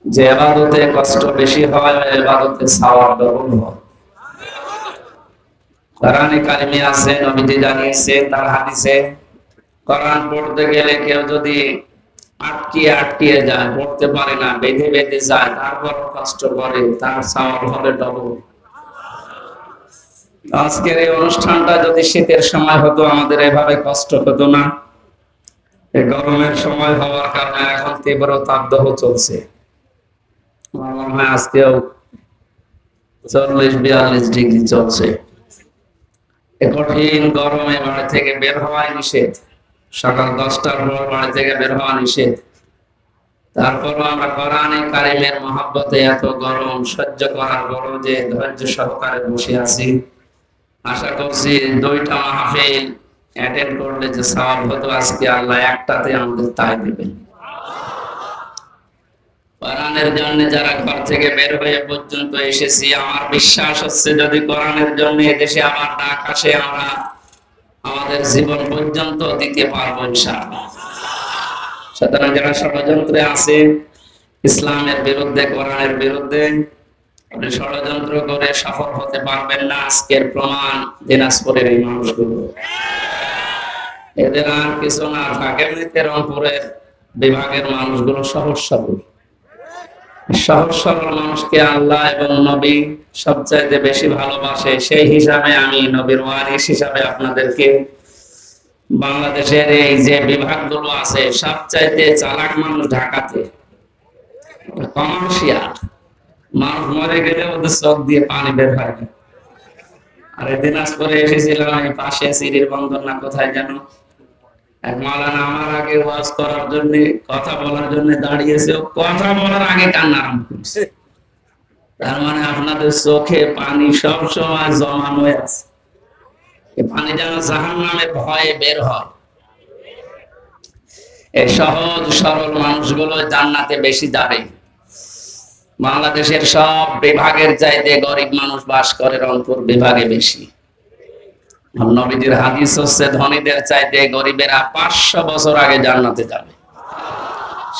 যে ইবাদতে কষ্ট বেশি হয় ওই ইবাদতে সওয়াব ডবল হয়। কোরআনে কারিমে আছে, নবীজি জানিয়েছেন তার হাদিসে, কোরআন পড়তে গেলে কেউ যদি আটকিয়ে আটকিয়ে যায়, পড়তে পারে না, বেঁধে বেঁধে যায়, তারপর কষ্ট করে, তার সওয়াব হবে ডবল। আজকের এই অনুষ্ঠানটা যদি শীতের সময় হতো আমাদের এভাবে কষ্ট হতো না। এই গরমের সময় হওয়ার কারণে এখন তীব্র তাপদাহ চলছে। আমার মনে হয় আজকেও 40-42 ডিগ্রি চলছে। এই কঠিন গরমে বাড়ি থেকে বের হওয়াই নিষেধ। সকাল 10টার পর বাড়ি থেকে বের হওয়া নিষেধ। তারপরও আমরা কোরআনে কারিমের মহব্বতে এত গরম সহ্য করার পরও যে ধৈর্য সহকারে বসে আছি। আশা করছি 2টা মাহফিল অ্যাটেন্ড করলে যে সওয়াব হতো, আজকে আল্লাহ একটাতে আমাদের তাই দিবেন। কোরআনের জন্য যারা ঘর থেকে বের হয়ে পর্যন্ত এসেছি, আমার বিশ্বাস হচ্ছে যদি কোরআনের জন্য এদেশে আবার ডাক আসে, আমরা আমাদের জীবন পর্যন্ত দিতে পারবো ইনশাআল্লাহ। সুতরাং যারা ষড়যন্ত্রে আছে ইসলামের বিরুদ্ধে, কোরআনের বিরুদ্ধে, আপনি ষড়যন্ত্র করে সফল হতে পারবেন না। আজকের প্রমাণ দিনাজপুরের এই মানুষগুলো। এদের আর কিছু না থাকে, রংপুরের বিভাগের মানুষগুলো সহজ সরল। সহজ সরল মানুষকে আল্লাহ এবং নবী সবচাইতে বেশি ভালোবাসে। সেই হিসাবে আমি নবীর ওয়ারিস হিসাবে আপনাদেরকে বাংলাদেশের এই যে বিভাগগুলো আছে, সবচাইতে চালাক মানুষ ঢাকাতে, কমার্শিয়াল মানুষ মরে গেলে ওদের চোখ দিয়ে পানি বের হয় না। আর দিনাজপুরে এসেছিলাম, আমি পাশে সিরির বন্দর না কোথায় যেন, এক মাওলানা আমার আগে ওয়াজ করার জন্য, কথা বলার জন্য দাঁড়িয়েছে, কথা বলার আগে কান্না আরম্ভ করছে। তার মানে আপনাদের চোখে পানি সব সময় জমানো আছে। পানি যেন জাহান্নামের ভয়ে বের হয়। এই সহজ সরল মানুষগুলো জান্নাতে বেশি যাবে। বাংলাদেশের সব বিভাগের চাইতে গরিব মানুষ বাস করে রংপুর বিভাগে বেশি। নবীজির হাদিস হচ্ছে ধনীদের চাইতে গরিবেরা 500 বছর আগে জান্নাতে যাবে।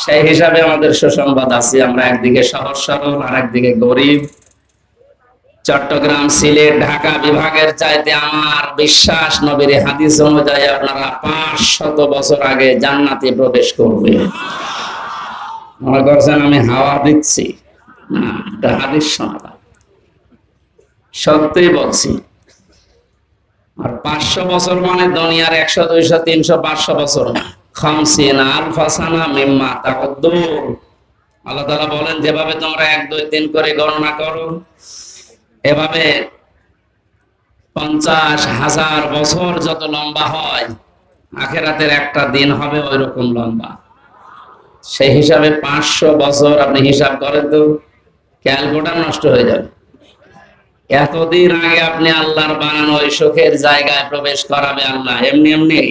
সেই হিসাবে আমাদের সুসংবাদ আছে, আমরা একদিকে সহজ সরল আর একদিকে গরিব। চট্টগ্রাম, সিলেট, ঢাকা বিভাগের চাইতে আমার বিশ্বাস নবীর হাদিস অনুযায়ী আপনারা 500 বছর আগে জান্নাতে প্রবেশ করবে। মনে করছেন আমি হাওয়া দিচ্ছি? না, এটা হাদিস শোনা, সত্যি বলছি। আর 500 বছর মানে দুনিয়ার 100, 200, 300, 500 বছর না, 50 আলফা সানা মিম্মা তাকদ্দুর। আল্লাহ তাআলা বলেন, যেভাবে তোমরা 1, 2, 3 করে গণনা করো, এভাবে 50,000 বছর যত লম্বা হয়, আখিরাতের একটা দিন হবে ওই রকম লম্বা। সেই হিসাবে 500 বছর আপনি হিসাব করেন তো, ক্যালকুলেটর নষ্ট হয়ে যাবে। এতদিন আগে আপনি আল্লাহর বানানো ওই সুখের জায়গায় প্রবেশ করাবে আল্লাহ এমনি এমনি।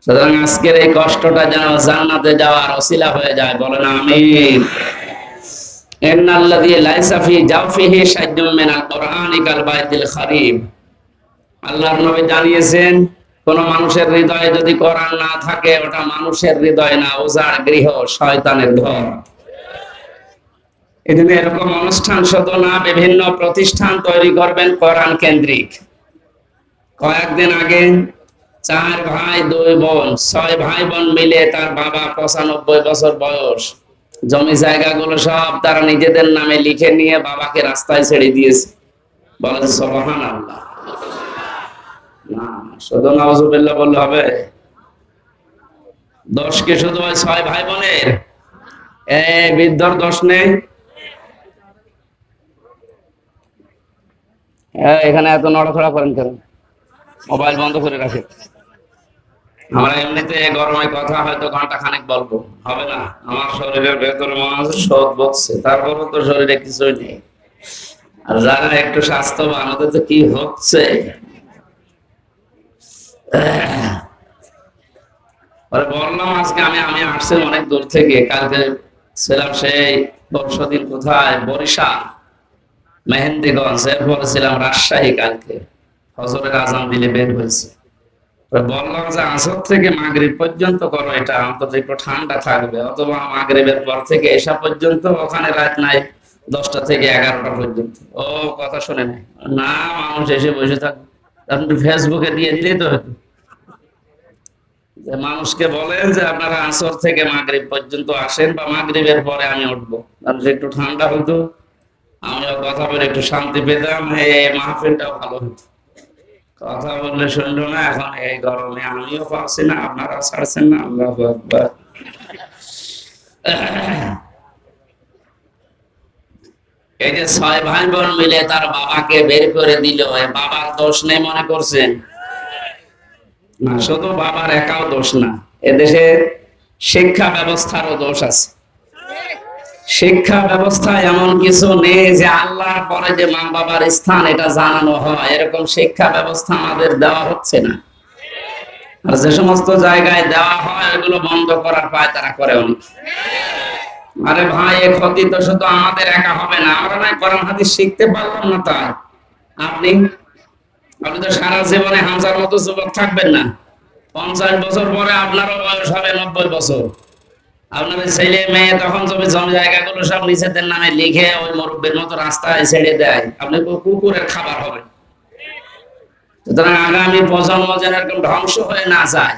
সুতরাং আজকের এই কষ্টটা যেন জান্নাতে যাওয়ার ওসিলা হয়ে যায়, বলেন আমিন। ইন্নাল্লাযী লাইসা ফি জাওফিহি শাইউম মিনাল কুরআনি কাল বাইতিল খারিব। আল্লাহর নবী জানিয়েছেন, কোন মানুষের হৃদয়ে যদি কোরআন না থাকে, ওটা মানুষের হৃদয় না, উজাড় গৃহ, শয়তানের ঘর। এজন্য এরকম অনুষ্ঠান শুধু না, বিভিন্ন প্রতিষ্ঠান তৈরি করবেন কোরআন কেন্দ্রিক। কয়েকদিন আগে 4 ভাই 2 বোন, 6 ভাই বোন মিলে তার বাবা 95 বছর বয়স, জমি জায়গাগুলো সব তারা নিজেদের নামে লিখে নিয়ে বাবাকে রাস্তায় ছেড়ে দিয়েছে। বলেন সুবহানাল্লাহ। না, শুধু নাউজুবিল্লাহ বললে হবে? দোষ কি শুধু ওই 6 ভাই বোনের? বৃদ্ধর দোষ নেই? এখানে এত নড়াচড়া করেন কেন? মোবাইল বন্ধ করে রাখেন। আমরা এমনিতে গরমে কথা হয়তো ঘন্টা খানেক বলবো, হবে না। আমার শরীরের ভেতরে মনে হচ্ছে শোধ বসছে, তারপরও তো শরীরে কিছুই নেই। আর যারা একটু স্বাস্থ্যবান, ওদের তো কি হচ্ছে। বললাম আজকে আমি আসছি অনেক দূর থেকে। কালকে ছিলাম সেই পরশুদিন কোথায়, বরিশাল, মেহেন্দিগঞ্জ, এরপরে ছিলাম রাজশাহী। কালকে ফজরের আজান দিলে বের হয়েছে। বললাম যে আসর থেকে মাগরিব পর্যন্ত করো, এটা অন্তত একটু ঠান্ডা থাকবে, অথবা মাগরিবের পর থেকে এসা পর্যন্ত, ওখানে রাত নাই 10টা থেকে 11টা পর্যন্ত। ও কথা শুনে নাই না, মানুষ এসে বসে থাকবে, আপনি ফেসবুকে দিয়ে দিলেই তো হতো। যে মানুষকে বলেন যে আপনারা আসর থেকে মাগরিব পর্যন্ত আসেন, বা মাগরিবের পরে আমি উঠবো, তাহলে একটু ঠান্ডা হতো, আমিও কথা বলে একটু শান্তি পেতাম, এই মাহফিলটাও ভালো হতো। কথা বললে শুনলো না, এখন এই গরমে আমিও পারছি না, আপনারা ছাড়ছেন না। আল্লাহু আকবার। এই যে 6 ভাই বোন মিলে তার বাবাকে বের করে দিল, বাবার দোষ নেই মনে করছেন? না, শুধু বাবার একাও দোষ না, এদেশে শিক্ষা ব্যবস্থারও দোষ আছে। শিক্ষা ব্যবস্থায় এমন কিছু নেই যে আল্লাহর পরে যে মা বাবার স্থান এটা জানানো হয়, এরকম শিক্ষা ব্যবস্থা আমাদের দেওয়া হচ্ছে না। আর যে সমস্ত জায়গায় দেওয়া হয় এগুলো বন্ধ করার পায়তারা করে অনেক। আরে ভাই, এ ক্ষতি তো শুধু আমাদের একা হবে না, আমরা না কোরআন হাদিস শিখতে পারলাম না, তা আপনি আপনি তো সারা জীবনে হামজার মতো যুবক থাকবেন না। 50 বছর পরে আপনারও বয়স হবে 90 বছর। আপনার ছেলে মেয়ে তখন জমি জায়গাগুলো সব নিজেদের নামে লিখে ওই মুরব্বীর মতো রাস্তায় ছেড়ে দেয়, আপনি কুকুরের খাবার হবেন। সুতরাং আগামী প্রজন্ম যেন এরকম ধ্বংস হয়ে না যায়।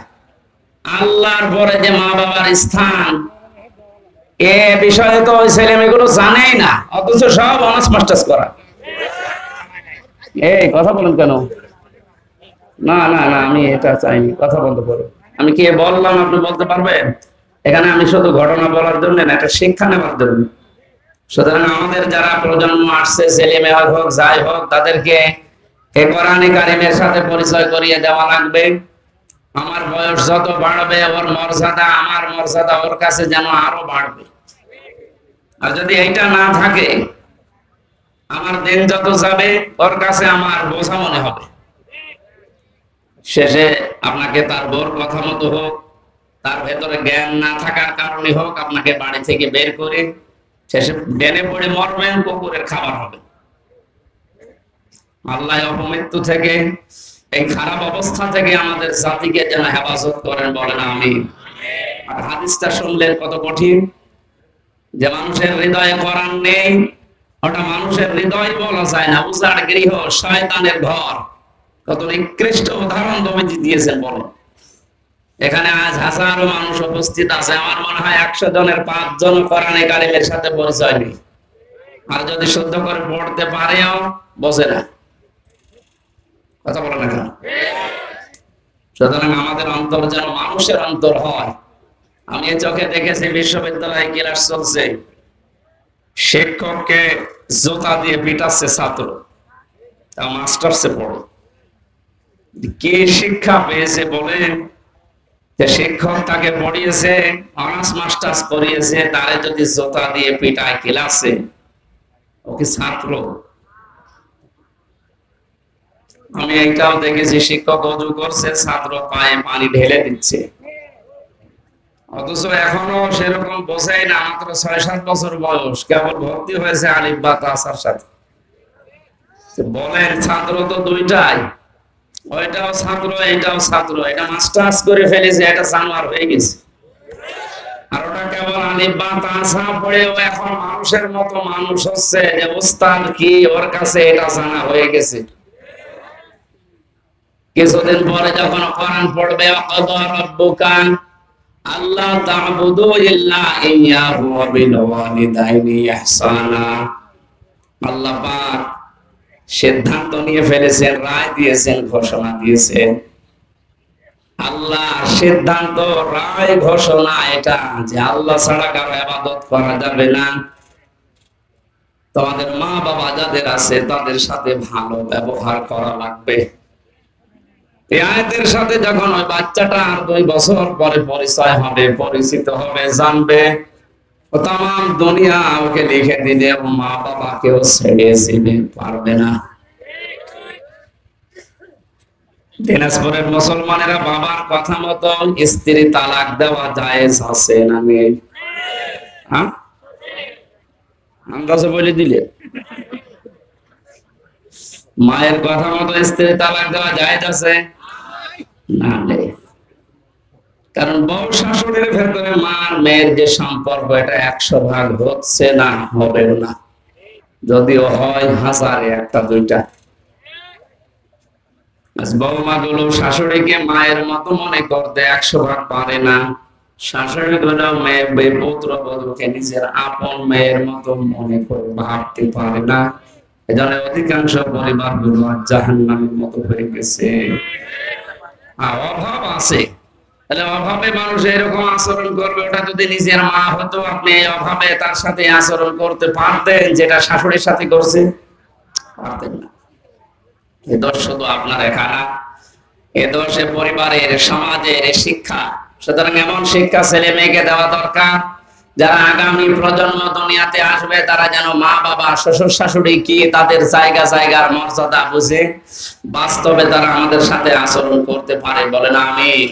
আল্লাহর পরে যে মা বাবার স্থান, এ বিষয়ে তো ওই ছেলে মেয়েগুলো জানেই না, অথচ সব অনার্স মাস্টার্স করা। এই কথা বলেন কেন? না না না, আমি এটা চাইনি, কথা বন্ধ করো। আমি কি বললাম আপনি বলতে পারবেন? এখানে আমি শুধু ঘটনা বলার জন্য না, এটা শিক্ষা নেওয়ার জন্য। সুতরাং আমাদের যারা প্রজন্ম আসছে, ছেলে মেয়ে হোক যাই হোক, তাদেরকে এই কোরআনে কারিমের সাথে পরিচয় করিয়ে দেওয়া লাগবে। আমার বয়স যত বাড়বে, ওর মর্যাদা, আমার মর্যাদা ওর কাছে যেন আরো বাড়বে। আর যদি এইটা না থাকে, আমার দিন যত যাবে ওর কাছে আমার বোঝা মনে হবে। শেষে আপনাকে তার বোর কথা মতো হোক, তার ভেতরে জ্ঞান না থাকার কারণে হোক, আপনাকে বাড়ি থেকে বের করে শেষে ডেনে পড়ে মরবেন, কুকুরের খাবার হবে। আল্লাহ অপমৃত্যু থেকে, এই খারাপ অবস্থা থেকে আমাদের জাতিকে যেন হেফাজত করেন, বলেন আমিন। আর হাদিসটা শুনলেন কত কঠিন, যে মানুষের হৃদয়ে কোরআন নেই, ওটা মানুষের হৃদয় বলা যায় না, উজাড় গৃহ, শয়তানের ঘর। কত নিকৃষ্ট উদাহরণ তুমি দিয়েছেন, বলো। এখানে আজ হাজারো মানুষ উপস্থিত আছে, আমার মনে হয় 100 জনের 5 জন কোরআনে কারিমের সাথে পরিচয় নেই। আর যদি শুদ্ধ করে পড়তে পারেও বোঝে না। কথা বলে না কেন? সুতরাং আমাদের অন্তর যেন মানুষের অন্তর হয়। আমি চোখে দেখেছি, বিশ্ববিদ্যালয়ে ক্লাস চলছে, শিক্ষককে জুতা দিয়ে পিটাচ্ছে ছাত্র, তা মাস্টার্সে পড়ে। কি শিক্ষা পেয়েছে বলেন? যে শিক্ষক তাকে পড়িয়েছে, অনার্স মাস্টার্স করিয়েছে, তারে যদি জুতা দিয়ে পিটায় ক্লাসে, ওকে ছাত্র। আমি এইটাও দেখেছি, শিক্ষক অজু করছে, ছাত্র পায়ে পানি ঢেলে দিচ্ছে, অথচ এখনো সেরকম বোঝাই না, মাত্র 6-7 বছর বয়স, কেবল ভর্তি হয়েছে আলিফ বা তাসার সাথে। বলেন, ছাত্র তো দুইটাই, ওইটাও ছাত্র এইটাও ছাত্র। এটা মাস্টার্স করে ফেলেছে, এটা জানোয়ার হয়ে গেছে। আর ওটা কেবল আলিফ বা তাসা পড়েও এখন মানুষের মতো মানুষ হচ্ছে, যে উস্তাদ কি ওর কাছে এটা জানা হয়ে গেছে। কিছুদিন পরে যখন কোরআন পড়বে, ওয়াকাদা রাব্বুকা আল্লাহ তা'বুদু ইল্লা ইয়্যাহু ওয়া বিল ওয়ালিদাইনি ইহসানা, আল্লাহ পাক সিদ্ধান্ত নিয়ে ফেলেছেন, রায় দিয়েছেন, ঘোষণা দিয়েছেন। আল্লাহ সিদ্ধান্ত, রায়, ঘোষণা এটা যে আল্লাহ ছাড়া কারো ইবাদত করা যাবে না। তোমাদের মা বাবা যাদের আছে তাদের সাথে ভালো ব্যবহার করা লাগবে। এই আয়াতের সাথে যখন ওই বাচ্চাটা আর 2 বছর পরে পরিচয় হবে, পরিচিত হবে, জানবে, ও তাম দুনিয়া ওকে লিখে দিলে মা বাবাকেও ছেড়ে যেতে পারবে না। দিনাজপুরের মুসলমানেরা বাবার কথা মতো স্ত্রী তালাক দেওয়া জায়েজ আছে না নেই? হ্যাঁ, আন্দাজে বলে দিলে। মায়ের কথা মতো স্ত্রী তালাক দেওয়া জায়েজ আছে? না নেই। কারণ বউ শাশুড়ির ভেতরে মার মেয়ের যে সম্পর্ক, এটা 100 ভাগ হচ্ছে না, হবেও না। যদিও হয় হাজারে একটা দুইটা। বৌমা গুলো শাশুড়িকে মায়ের মতো মনে করতে 100 ভাগ পারে না। শাশুড়ি গুলো মেয়ে পুত্র বধূকে নিজের আপন মেয়ের মতো মনে করে ভাবতে পারে না। এজন্য অধিকাংশ পরিবার গুলো জাহান্নামের মতো হয়ে গেছে। অভাব আছে, তাহলে অভাবে মানুষ এরকম আচরণ করবে। ওটা যদি নিজের মা হতো, আপনি এই অভাবে তার সাথে আচরণ করতে পারতেন যেটা শাশুড়ির সাথে করছে? পারতেন না। এ দোষ শুধু আপনার একা না, এ দোষে পরিবারের, সমাজের শিক্ষা। সুতরাং এমন শিক্ষা ছেলে মেয়েকে দেওয়া দরকার, যারা আগামী প্রজন্ম দুনিয়াতে আসবে তারা যেন মা বাবা শ্বশুর শাশুড়ি কি তাদের জায়গা জায়গার মর্যাদা বুঝে বাস্তবে তারা আমাদের সাথে আচরণ করতে পারে। বলেন আমিন।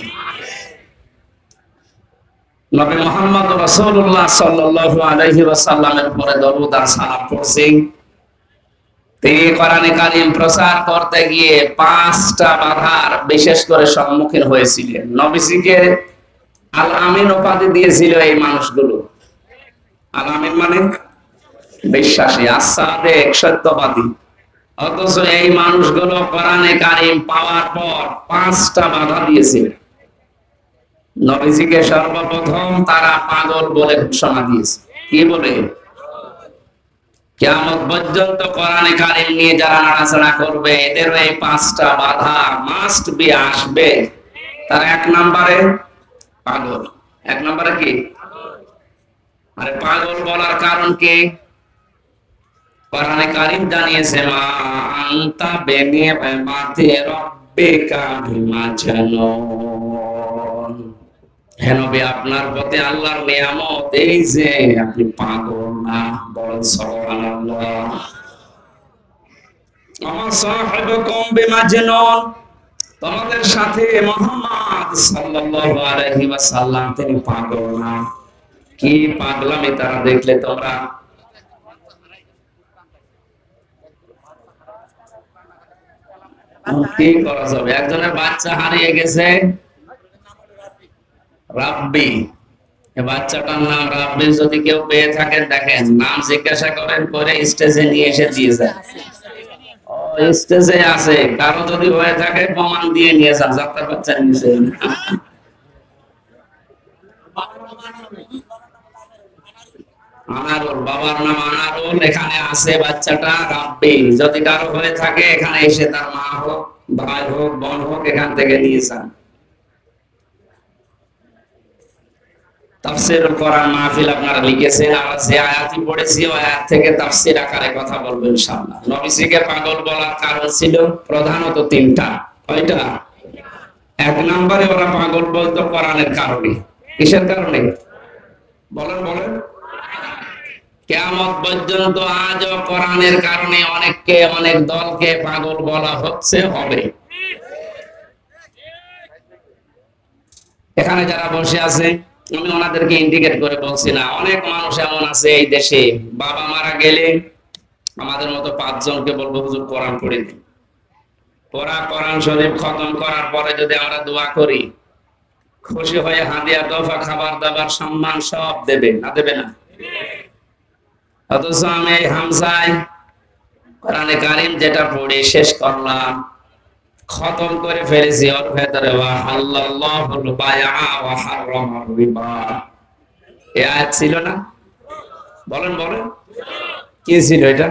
নবী মুহাম্মদ রাসূলুল্লাহ সাল্লাল্লাহু আলাইহি ওয়াসাল্লামের উপরে দরুদ আর সালাম পড়ছি। তিনি কোরআনে কারীম প্রচার করতে গিয়ে 5টা বাধার বিশেষ করে সম্মুখীন হয়েছিলেন। নবীজিকে আল আমিন উপাধি দিয়েছিল এই মানুষগুলো। আল আমিন মানে বিশ্বাসী, আস-সাদিক সত্যবাদী। অথচ এই মানুষগুলো কোরআনে কারীম পাওয়ার পর 5টা বাধা দিয়েছিল। নবীজিকে সর্বপ্রথম তারা পাগল বলে ঘোষণা দিয়েছে। কি বলে? কিয়ামত পর্যন্ত কোরআনে কারীম নিয়ে যারা নাড়াচাড়া করবে এদেরও এই 5টা বাধা মাস্ট বি আসবে। তার 1 নম্বরে পাগল। 1 নম্বরে কি? আরে পাগল বলার কারণ কি? কোরআনে কারীম জানিয়েছে মা আনতা বিনিআমাতি রাব্বিকা বিমাজনুন। হে নবী, আপনার প্রতি আল্লাহর নিয়ামত এই যে আপনি পাগল না। বলেন সুবহানাল্লাহ। আমার সাহিবুকুম বিমাজনুন, তোমাদের সাথে মুহাম্মদ সাল্লাল্লাহু আলাইহি ওয়াসাল্লাম তিনি পাগল না। কি পাগলামি তারা দেখলে তোমরা? কি করা যাবে? একজনের বাচ্চা হারিয়ে গেছে, রাব্বি। বাচ্চাটার নাম রাব্বি। যদি কেউ পেয়ে থাকেন দেখেন, নাম জিজ্ঞাসা করেন, করে স্টেজে নিয়ে এসে দিয়ে যান। স্টেজে আছে, কারো যদি হয়ে থাকে প্রমাণ দিয়ে নিয়ে যান, যাত্রার বাচ্চা নিয়েছে। আনারুল, বাবার নাম আনারুল, এখানে আছে বাচ্চাটা রাব্বি। যদি কারো হয়ে থাকে এখানে এসে তার মা হোক, ভাই হোক, বোন হোক, এখান থেকে নিয়ে যান। তাফসীরুল কোরআন মাহফিল আপনারা লিখেছেন, আমরা যে আয়াতই পড়েছি ওই আয়াত থেকে তাফসীর আকারে কথা বলবো ইনশাআল্লাহ। নবীজিকে পাগল বলার কারণ ছিল প্রধানত 3টা। কয়টা? 1 নম্বরে ওরা পাগল বলতো কোরআনের কারণে। কিসের কারণে? বলেন বলেন। কিয়ামত পর্যন্ত আজও কোরআনের কারণে অনেককে, অনেক দলকে পাগল বলা হচ্ছে, হবে। এখানে যারা বসে আছে আমি ওনাদেরকে ইন্ডিকেট করে বলছি না, অনেক মানুষ এমন আছে এই দেশে বাবা মারা গেলে আমাদের মতো 5 জনকে বলবো হুজুর কোরআন পড়ে দিন। কোরআন শরীফ খতম করার পরে যদি আমরা দোয়া করি, খুশি হয়ে হাদিয়া, তোফা, খাবার দাবার, সম্মান সব দেবে না? দেবে না? অথচ আমি এই হামজায় কোরআনে কারীম যেটা পড়ে শেষ করলাম, খতম করে ফেলেছি, ওর ভেতরে ওয়া হাল্লাল্লাহুল বায়আ ওয়া হারামার রিবা এই আয়াত ছিল না? বলেন বলেন। কি ছিল এটা?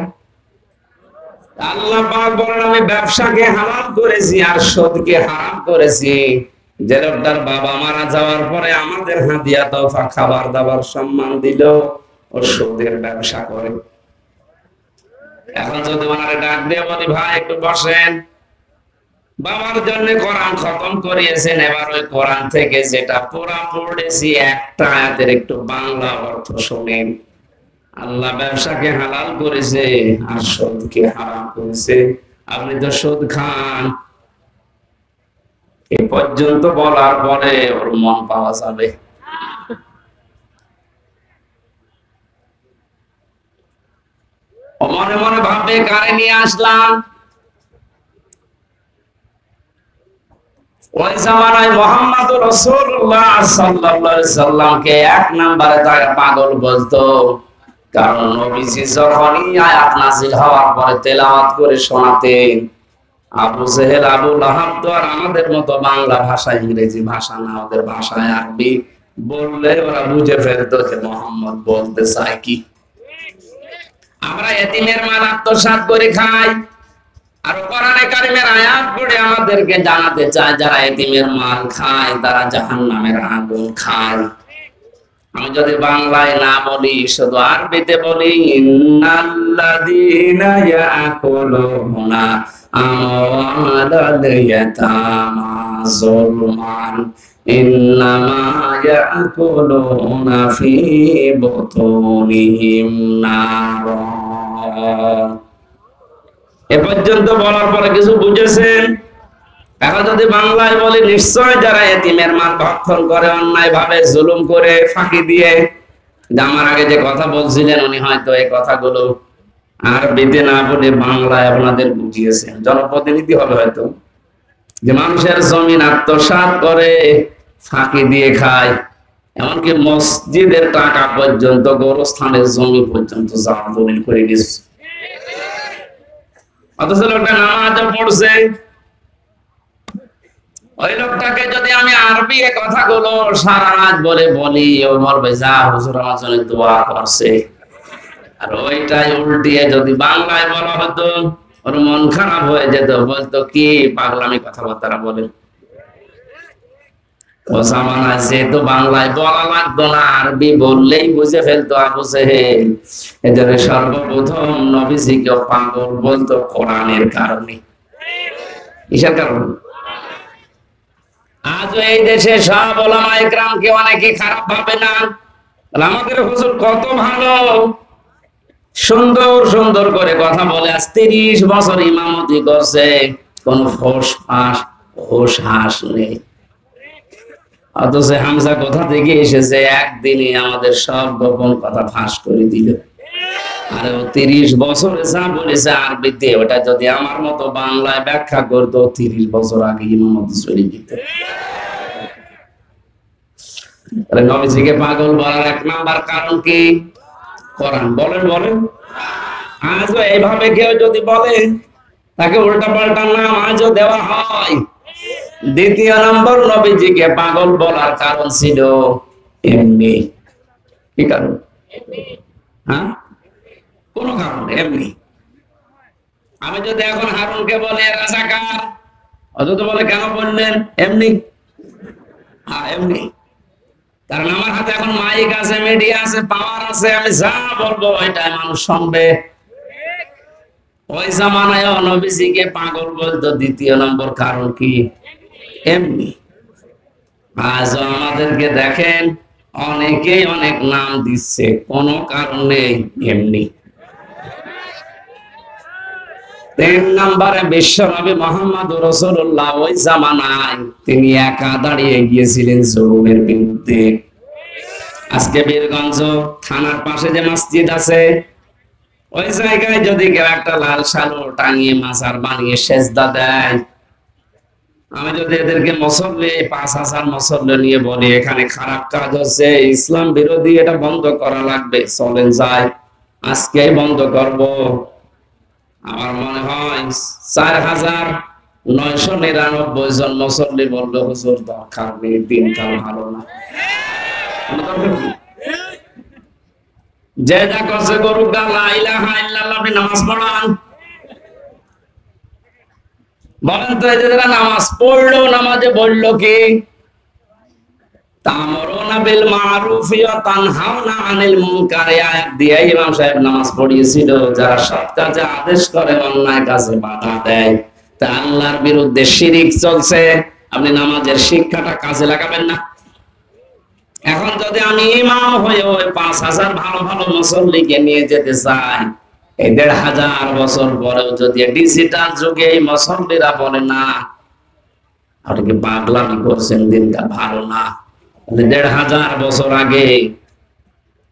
আল্লাহ পাক বলেন আমি ব্যবসাকে হারাম করেছি আর সুদকে হারাম করেছি। যে লোকটার বাবা মারা যাওয়ার পরে আমাদের হাদিয়া, তোফা, খাবার দাবার, সম্মান দিল, ও সুদের ব্যবসা করে। এখন যদি ওনারে ডাক দিয়ে বলি ভাই একটু বসেন, বাবার জন্য কোরআন খতম করিয়েছেন, এবার ওই কোরআন থেকে যেটা পুরা পড়েছি একটা আয়াতের একটু বাংলা অর্থ শুনেন। আল্লাহ ব্যবসাকে হালাল করেছে আর সুদকে হারাম করেছে, আপনি তো সুদ খান। এই পর্যন্ত বলার পরে ওর মন পাওয়া যাবে। ও মনে মনে ভাববে কারে নিয়ে আসলাম। ওই জামানায় মুহাম্মদুর রাসূলুল্লাহ সাল্লাল্লাহু আলাইহি সাল্লামকে এক নম্বরে তারা পাগল বলতো, কারণ নবীজি যখনই আয়াত নাযিল হওয়ার পরে তেলাওয়াত করে শোনাতেন, আবু জেহেল আবু লাহাব তো আর আমাদের মতো বাংলা ভাষা ইংরেজি ভাষা না, ওদের ভাষায় আরবি বললে ওরা বুঝে ফেলতো যে মুহাম্মদ বলতে চায় কি। আমরা এতিমের মাল আত্মসাৎ করে খাই, আর কোরআনে কারিমের আয়াত পড়ে আমাদেরকে জানাতে চায় যারা এতিমের মাল খায় তারা জাহান্নামের আগুন খায়। আমি যদি বাংলায় না বলি, শুধু আরবিতে বলি, ইন্নাল্লাযীনা ইয়াকুলুনা আমওয়ালাল ইয়াতামা যুলমান ইন্নামা ইয়াকুলুনা ফি বুতুনিহিম নারা। এ পর্যন্ত বলার পরে কিছু বুঝেছেন? এখন যদি বাংলায় বলি, নিশ্চয় যারা এতিমের মাল ভক্ষণ করে, অন্যায় ভাবে জুলুম করে, ফাঁকি দিয়ে, আমার আগে যে কথা বলছিলেন উনি হয়তো এই কথাগুলো আরবিতে না বলে বাংলায় আপনাদের বুঝিয়েছেন। জনপ্রতিনিধি হবে হয়তো, যে মানুষের জমিন আত্মসাৎ করে, ফাঁকি দিয়ে খায়, এমনকি মসজিদের টাকা পর্যন্ত, গোরস্থানের জমি পর্যন্ত জমিন করে দিচ্ছে। অথচ লোকটা নামাজও পড়ছে। ওই লোকটাকে যদি আমি আরবি এ কথাগুলো সারা রাত বলি, ও বলবে যা হুজুর আমার জন্য দোয়া করছে। আর ওইটাই উল্টিয়ে যদি বাংলায় বলা হতো, ওর মন খারাপ হয়ে যেত, বলতো কি পাগলামি কথাবার্তা বলে। ও জামানায় যেহেতু বাংলায় বলা লাগতো না, আরবি বললেই বুঝে ফেলতো আবু জেহেল। এজন্য সর্বপ্রথম নবীজিকে পাগল বলতো কোরআনের কারণে। কিসের কারণে? আজ এই দেশে সব ওলামা ইকরামকে অনেকে খারাপ ভাবে না, আমাদের হুজুর কত ভালো, সুন্দর সুন্দর করে কথা বলে, আজ 30 বছর ইমামতি করছে, কোন ফোঁস ফাঁস হোস হাস নেই। অথচ হামজা কোথা থেকে এসেছে, একদিনে আমাদের সব গোপন কথা ফাঁস করে দিল। আর 30 বছরে যা বলেছে আরবিতে, ওটা যদি আমার মতো বাংলায় ব্যাখ্যা করতো, 30 বছর আগে ইমামতি চলে যেত। নবীজিকে পাগল বলার এক নাম্বার কারণ কি? কোরআন। বলেন বলেন। আজও এইভাবে কেউ যদি বলে, তাকে উল্টা পাল্টা নাম আজও দেওয়া হয়। দ্বিতীয় নম্বর, নবীজিকে পাগল বলার কারণ ছিল এমনি। কি কারণ? হ্যাঁ, কোন কারণ এমনি। আমি যদি এখন হারুনকে বলি রাজাকার, অথচ বলে কেন বললেন? এমনি। হ্যাঁ এমনি, কারণ আমার হাতে এখন মাইক আছে, মিডিয়া আছে, পাওয়ার আছে, আমি যা বলবো এটাই মানুষ শুনবে। ওই জামানায় নবীজিকে পাগল বলতো। দ্বিতীয় নম্বর কারণ কি? এমনি। আজ আমাদেরকে দেখেন, অনেকেই অনেক নাম দিচ্ছে, কোনো কারণ নেই, এমনি। 3 নম্বরে বিশ্ব নবী মুহাম্মদুর রাসূলুল্লাহ ওই জামানায় তিনি একা দাঁড়িয়ে গিয়েছিলেন জুলুমের বিরুদ্ধে। আজকে বীরগঞ্জ থানার পাশে যে মসজিদ আছে, ওই জায়গায় যদি কেউ একটা লাল শালু টাঙিয়ে মাজার বানিয়ে সেজদা দেয়, আমি যদি এদেরকে মুসল্লি 5000 মুসল্লি নিয়ে বলি এখানে খারাপ কাজ হচ্ছে, ইসলাম বিরোধী, এটা বন্ধ করা লাগবে, চলেন যাই, আজকেই বন্ধ করব, আমার মনে হয় 4999 জন মুসল্লি বলবে হুজুর দরকার নেই, দিনকাল ভালো না। যে যা করছে করুক, লা ইলাহা ইল্লাল্লাহ, আপনি নামাজ পড়ান। বলেন তো, এই যে যারা নামাজ পড়লো, নামাজে বললো কি? তা'মুরুনা বিল মা'রুফি ওয়া তানহাউনা আনিল মুনকার। আয়াত দিয়ে ইমাম সাহেব নামাজ পড়িয়েছিল, যারা সৎ কাজে আদেশ করে, অন্যায় কাজে বাধা দেয়। তা আল্লাহর বিরুদ্ধে শিরিক চলছে, আপনি নামাজের শিক্ষাটা কাজে লাগাবেন না? এখন যদি আমি ইমাম হয়ে ওই 5000 ভালো ভালো মুসল্লিকে নিয়ে যেতে চাই, এই 1500 বছর পরেও যদি ডিজিটাল যুগে এই মুসল্লিরা বলে না, আপনি কি পাগলামি করছেন, দিনটা ভালো না, 1500 বছর আগে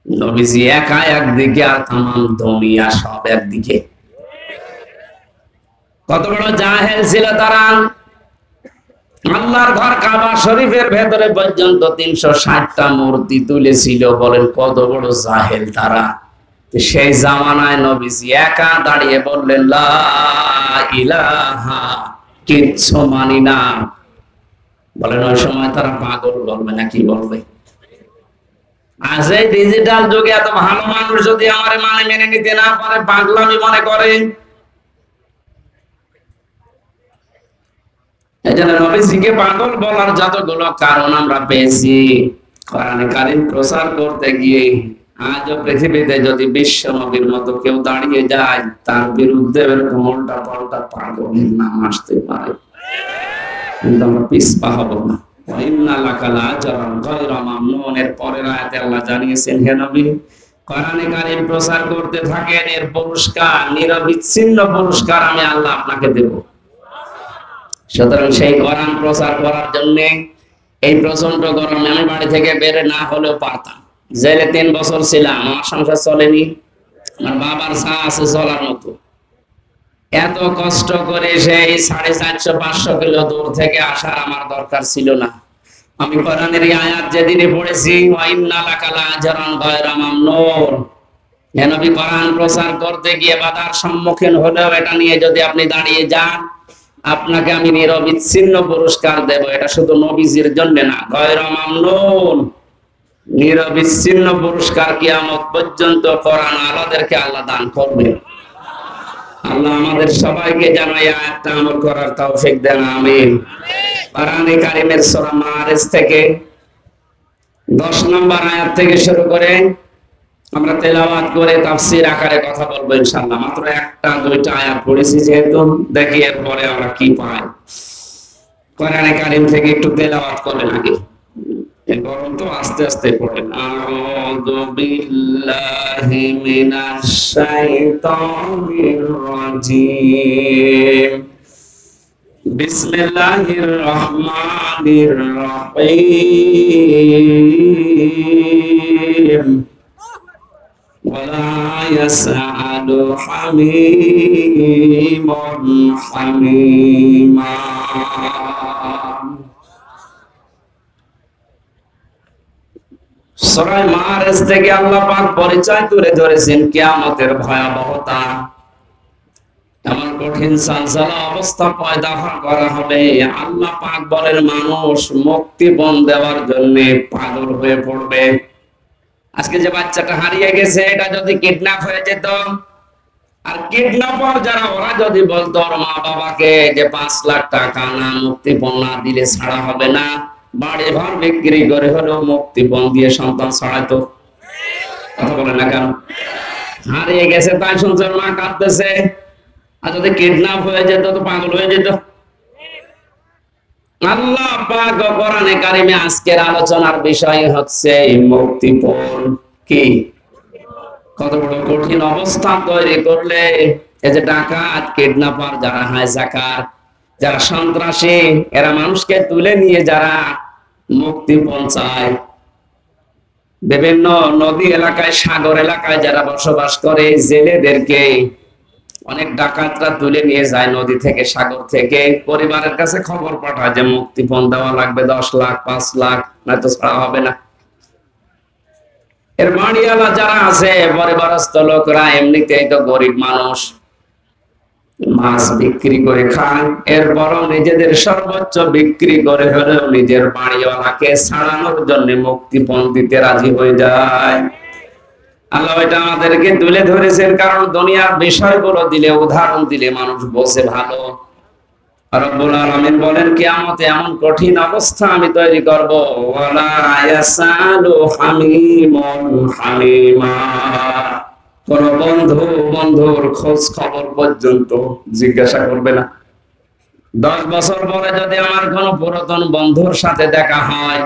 নবীজি একা একদিকে আর তাম দুনিয়া সব একদিকে। কত বড় জাহেল ছিল তারা। আল্লাহর ঘর কাবা শরীফের ভেতরে পর্যন্ত 360টা মূর্তি তুলেছিল। বলেন কত বড় জাহেল তারা। সেই জামানায় নবীজি একা দাঁড়িয়ে বললেন লা ইলাহা, কিচ্ছু মানি না। বলেন ওই সময় তারা পাগল বলবে না কি বলবে? আজ এই ডিজিটাল যুগে এত ভালো মানুষ যদি আমার মানে মেনে নিতে না পারে, পাগলামি মনে করে। এই জন্য নবীজিকে পাগল বলার যতগুলো কারণ আমরা পেয়েছি, কোরআনে কারীম প্রচার করতে গিয়ে আজও পৃথিবীতে যদি বিশ্ব নবীর মতো কেউ দাঁড়িয়ে যায়, তার বিরুদ্ধে এরকম উল্টা পাল্টা পাগলের নাম আসতে পারে, কিন্তু আমরা পিছপা হব না। এর পরের আয়াতে আল্লাহ জানিয়েছেন, হে নবী কোরআনে কারীম প্রচার করতে থাকেন, এর পুরস্কার নিরবিচ্ছিন্ন পুরস্কার আমি আল্লাহ আপনাকে দেব। সুতরাং সেই কোরআন প্রচার করার জন্য এই প্রচন্ড গরমে আমি বাড়ি থেকে বের না হলেও পারতাম। জেলে 3 বছর ছিলাম, আমার সংসার চলেনি, আমার বাবার চা আছে চলার মতো। এত কষ্ট করে সেই 450-500 কিলো দূর থেকে আসার আমার দরকার ছিল না। আমি কোরআনের এই আয়াত যেদিনে পড়েছি, ওয়া ইন্না লাকা লাআজরান গায়রা মামনুন, হে নবী কোরআন প্রচার করতে গিয়ে বাধার সম্মুখীন হলেও এটা নিয়ে যদি আপনি দাঁড়িয়ে যান, আপনাকে আমি নিরবিচ্ছিন্ন পুরস্কার দেব। এটা শুধু নবীজির জন্য না, গায়রা মামনুন, নিরবিচ্ছিন্ন পুরস্কার কিয়ামত পর্যন্ত কোরআন আলাদেরকে আল্লাহ দান করবেন। আল্লাহ আমাদের সবাইকে যেন এই আয়াতটা আমল করার তৌফিক দেন, আমিন। কোরআনে কারীমের সূরা মাআরিজ থেকে 10 নম্বর আয়াত থেকে শুরু করে আমরা তেলাওয়াত করে তাফসীর আকারে কথা বলবো ইনশাআল্লাহ। মাত্র 1টা 2টা আয়াত পড়েছি যেহেতু, দেখি এরপরে আমরা কি পাই। কোরআনে কারীম থেকে একটু তেলাওয়াত করেন আগে, গরম তো আস্তে আস্তে পড়েন। আউযু বিল্লাহি মিনাশ শাইতানির রাজীম, বিসমিল্লাহির রহমানির রহিম, ওয়ালা ইয়াসআলু হামীমুন হামীমা। সূরা মাআরিজ থেকে আল্লাহ পাক পরিচয় তুলে ধরেছেন কিয়ামতের ভয়াবহতা। এমন কঠিন সালসালা অবস্থা পয়দা করা হবে, আল্লাহ পাক বলেন মানুষ মুক্তিপণ দেওয়ার জন্য পাগল হয়ে পড়বে। আজকে যে বাচ্চাটা হারিয়ে গেছে, এটা যদি কিডন্যাপ হয়ে যেত, আর কিডন্যাপার যারা ওরা যদি বলতো ওর মা বাবাকে যে 5 লাখ টাকা না মুক্তিপণ না দিলে ছাড়া হবে না, বাড়ি ঘর বিক্রি করে হলেও মুক্তিপণ দিয়ে সন্তান ছড়াইতো। কথা বলে না কেন? হারিয়ে গেছে তাই শুনছেন মা কাঁদতেছে, আর যদি কিডন্যাপ হয়ে যেত তো পাগল হয়ে যেত। আল্লাহ পাক কোরআনে কারীমে আজকের আলোচনার বিষয় হচ্ছে মুক্তিপণ কি। কত বড় কঠিন অবস্থা তৈরি করলে এই যে ডাকাত, কিডন্যাপার, যারা হাইজাকার, যারা সন্ত্রাসী, এরা মানুষকে তুলে নিয়ে যারা মুক্তিপণ চায়, বিভিন্ন নদী এলাকায়, সাগর এলাকায় যারা বসবাস করে, জেলেদেরকে অনেক ডাকাতরা তুলে নিয়ে যায় নদী থেকে, সাগর থেকে, পরিবারের কাছে খবর পাঠায় যে মুক্তিপণ দেওয়া লাগবে 10 লাখ 5 লাখ, নয়তো ছাড়া হবে না। এর বাড়িওয়ালা যারা আছে, পরিবারস্থ লোকরা এমনিতেই তো গরিব মানুষ, মাছ বিক্রি করে খায়, এরপরও নিজেদের সর্বোচ্চ বিক্রি করে হলেও নিজের বাড়িওয়ালাকে ছাড়ানোর জন্য মুক্তিপণ দিতে রাজি হয়ে যায়। আল্লাহ এটা আমাদেরকে তুলে ধরেছেন, কারণ দুনিয়ার বিষয়গুলো দিলে, উদাহরণ দিলে মানুষ বোঝে ভালো। রব্বুল আলামিন বলেন কিয়ামতে এমন কঠিন অবস্থা আমি তৈরি করব, ওয়ালা ইয়াসালু হামীমুন হামীমা, কোন বন্ধু বন্ধুর খোঁজ খবর পর্যন্ত জিজ্ঞাসা করবে না। 10 বছর পরে যদি আমার কোন পুরাতন বন্ধুর সাথে দেখা হয়,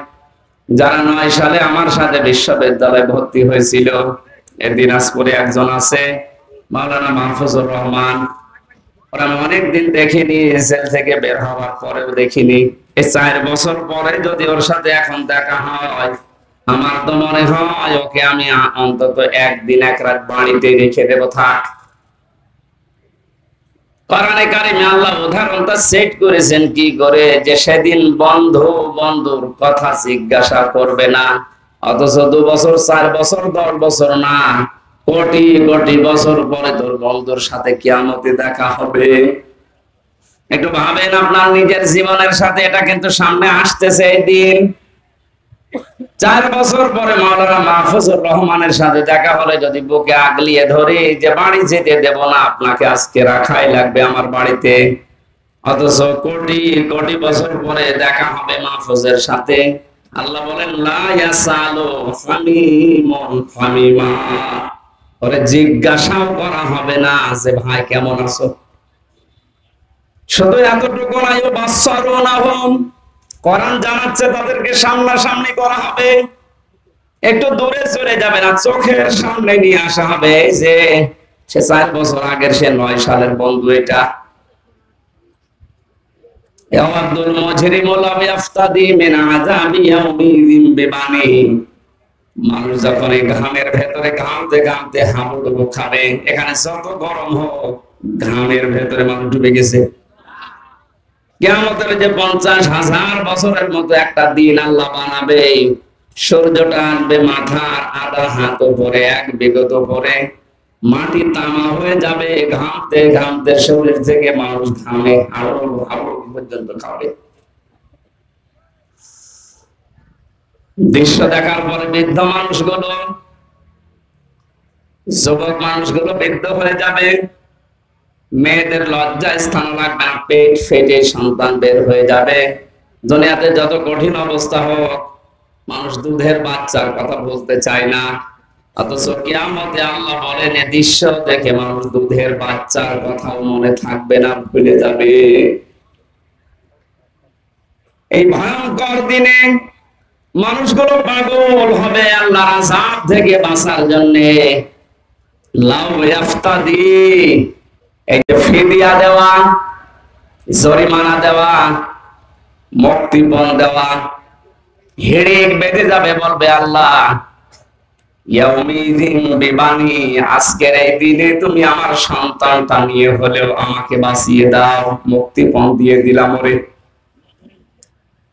যারা 9 সালে আমার সাথে বিশ্ববিদ্যালয়ে ভর্তি হয়েছিল, দিনাজপুরে একজন আছে মাওলানা মাহফুজুর রহমান, ওরা আমি অনেকদিন দেখিনি, জেল থেকে বের হওয়ার পরেও দেখিনি। এই 4 বছর পরে যদি ওর সাথে এখন দেখা হয়, আমার তো মনে হয় ওকে আমি অন্তত 1 দিন 1 রাত বাড়িতে রেখে দেবো, থাক। কোরআনে কারিমে আল্লাহ উদাহরণটা সেট করেছেন কি করে, যে সেদিন বন্ধু বন্ধুর কথা জিজ্ঞাসা করবে না, অথচ 2 বছর 4 বছর 10 বছর না, কোটি কোটি বছর পরে তোর বন্ধুর সাথে কিয়ামতে দেখা হবে। একটু ভাবেন আপনার নিজের জীবনের সাথে, এটা কিন্তু সামনে আসতেছে এই দিন। 4 বছর পরে মাওলানা মাহফুজুর রহমানের সাথে দেখা হলে যদি বুকে আগলিয়ে ধরে যে বাড়ি যেতে দেব না, আপনাকে আজকে রাখাই লাগবে আমার বাড়িতে, অথচ কোটি কোটি বছর পরে দেখা হবে মাহফুজের সাথে। আল্লাহ বলেন লা ইয়াসালু হামিমুন হামিমা, ওরে জিজ্ঞাসাও করা হবে না যে ভাই কেমন আছো। শুধু এতটুকু নাই, বাসসারুনাহুম, কোরআন জানাচ্ছে তাদেরকে সামনাসামনি করা হবে, একটু দূরে চলে যাবে না, চোখের সামনে নিয়ে আসা হবে যে সে 4 বছর আগের, সে 9 সালের বন্ধু। এটা ইয়াওয়াদুল মুজরিমু লাম ইয়াফতাদি মিন আযাবি ইয়াউমিযিন বিবানি, মানুষ যখন এই ঘামের ভেতরে ঘামতে ঘামতে হাবুডুবু খাবে, এখানে যত গরম হোক ঘামের ভেতরে মানুষ ডুবে গেছে। কিয়ামতের যে 50,000 বছরের মতো একটা দিন আল্লাহ বানাবে, সূর্যটা আনবে মাথার আধা হাত উপরে, 1 বিগত উপরে, মাটি তামা হয়ে যাবে, ঘামতে ঘামতে শরীর থেকে মানুষ ঘামে আরো আরো পর্যন্ত খাবে। দৃশ্য দেখার পরে বৃদ্ধ মানুষগুলো, যুবক মানুষগুলো বৃদ্ধ হয়ে যাবে, মেয়েদের লজ্জা স্থান লাগবে না, পেট ফেটে সন্তান বের হয়ে যাবে। দুনিয়াতে যত কঠিন অবস্থা হোক, মানুষ দুধের বাচ্চার কথা বলতে চায় না, অথচ কিয়ামতে আল্লাহ বলেন এ দৃশ্য দেখে মানুষ দুধের বাচ্চার কথাও মনে থাকবে না, ভুলে যাবে। এই ভয়ঙ্কর দিনে মানুষগুলো পাগল হবে আল্লাহর আযাব থেকে বাঁচার জন্য। লাউ ইয়াফতাদি, এই যে ফিদিয়া দেওয়া, জরিমানা দেওয়া, মুক্তিপণ দেওয়া, হিড়িক বেঁধে যাবে, বলবে আল্লাহ ইয়াউমিযিন বিবানি, আজকের এই দিনে তুমি আমার সন্তানটা নিয়ে হলেও আমাকে বাঁচিয়ে দাও, মুক্তিপণ দিয়ে দিলাম। ওরে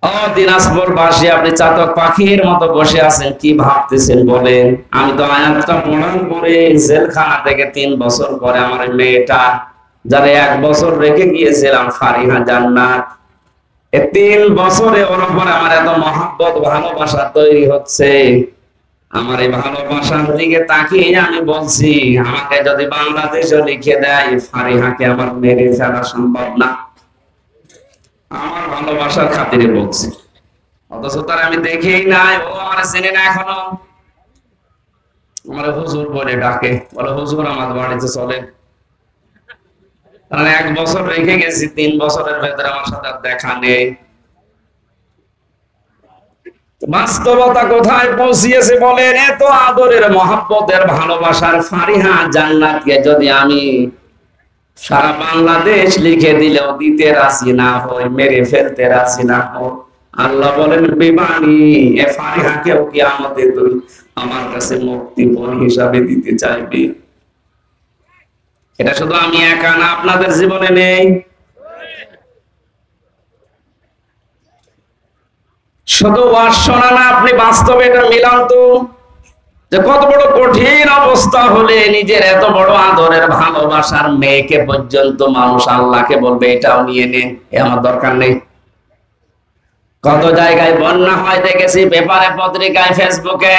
ও দিনাজপুর বাসী, আপনি চাতক পাখির মতো বসে আছেন, কি ভাবতেছেন বলেন? আমি তো আয়াতটা পড়ার পরে জেলখানা থেকে 3 বছর পরে আমার মেয়েটা, যারা 1 বছর রেখে গিয়েছিলাম, ফারিহা জান্নাত, 3 বছরে ওর উপর আমার এত মহব্বত ভালোবাসা তৈরি হচ্ছে। আমার এই ভালোবাসার দিকে তাকিয়ে আমি বলছি, আমাকে যদি বাংলাদেশও লিখে দেয়, ফারিহাকে আমার মেরে ফেলা সম্ভব না। আমার ভালোবাসার খাতিরে বলছি, অথচ তার আমি দেখেই নাই, ও আমার চেনে না এখনো। আমার হুজুর বলে ডাকে, বলে হুজুর আমার বাড়িতে চলে। কারণ 1 বছর রেখে গেছি, 3 বছরের ভেতরে আমার সাথে আর দেখা নেই। বাস্তবতা কোথায় পৌঁছিয়েছে বলেন? এত আদরের মহব্বতের ভালোবাসার ফারিহা জান্নাতকে যদি আমি সারা বাংলাদেশ লিখে দিলেও দিতে রাজি না হই, মেরে ফেলতে রাজি না হই, আল্লাহ বলেন বিবানি, এ ফারিহাকেও কিয়ামতে তুই আমার কাছে মুক্তিপণ হিসাবে দিতে চাইবি। এটা শুধু আমি একা না, আপনাদের জীবনে নেই। শুধু ওয়াজ শোনা না, আপনি বাস্তবে এটা মিলান তো, যে কত বড় কঠিন অবস্থা হলে নিজের এত বড় আদরের ভালোবাসার মেয়েকে পর্যন্ত মানুষ আল্লাহকে বলবে এটাও নিয়ে নে, এ আমার দরকার নেই। কত জায়গায় বন্যা হয় দেখেছি, পেপারে পত্রিকায় ফেসবুকে,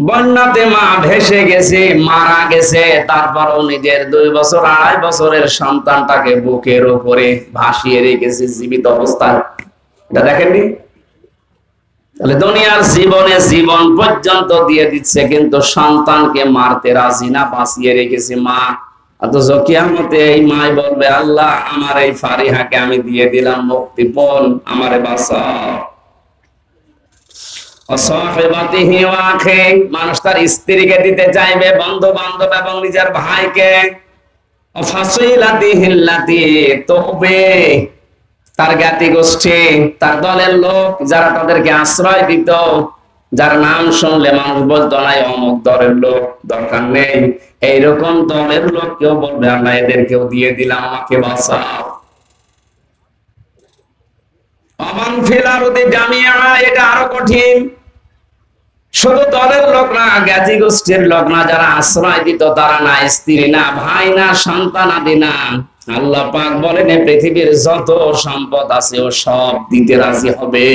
বন্যাতে মা ভেসে গেছে, মারা গেছে, তারপরও নিজের 2 বছর 2.5 বছরের সন্তানটাকে বুকের উপরে ভাসিয়ে রেখেছে জীবিত অবস্থায়। এটা দেখেননি? তাহলে দুনিয়ার জীবনে জীবন পর্যন্ত দিয়ে দিচ্ছে, কিন্তু সন্তানকে মারতে রাজি না, বাঁচিয়ে রেখেছে মা। অথচ কিয়ামতে এই মাই বলবে আল্লাহ আমার এই ফারিহাকে আমি দিয়ে দিলাম মুক্তিপণ, আমারে বাঁচাও। অসাহিবাতিহি ওয়া আখি, মানুষ তার স্ত্রীকে দিতে চাইবে, বন্ধু বান্ধব এবং নিজের ভাইকে। ফাসিলাতিহি আল্লাতি তুবে, তার জ্ঞাতি গোষ্ঠী, তার দলের লোক যারা তাদেরকে আশ্রয় দিত, যার নাম শুনলে মানুষ বলতো না অমুক দলের লোক, দরকার নেই। এইরকম দলের লোক কেউ বলবে আল্লাহ এদেরকেও দিয়ে দিলাম, আমাকে বাঁচাও। অমান ফিল আরদি জামিআ, এটা আরো কঠিন। শুধু দলের লোক না, জ্ঞাতি গোষ্ঠীর লোক না, যারা আশ্রয় দিত তারা না, স্ত্রী না, ভাই না, সন্তান আদি না, আল্লাহ পাক বলেন পৃথিবীর যত সম্পদ আছে ও সব দিতে রাজি হবে।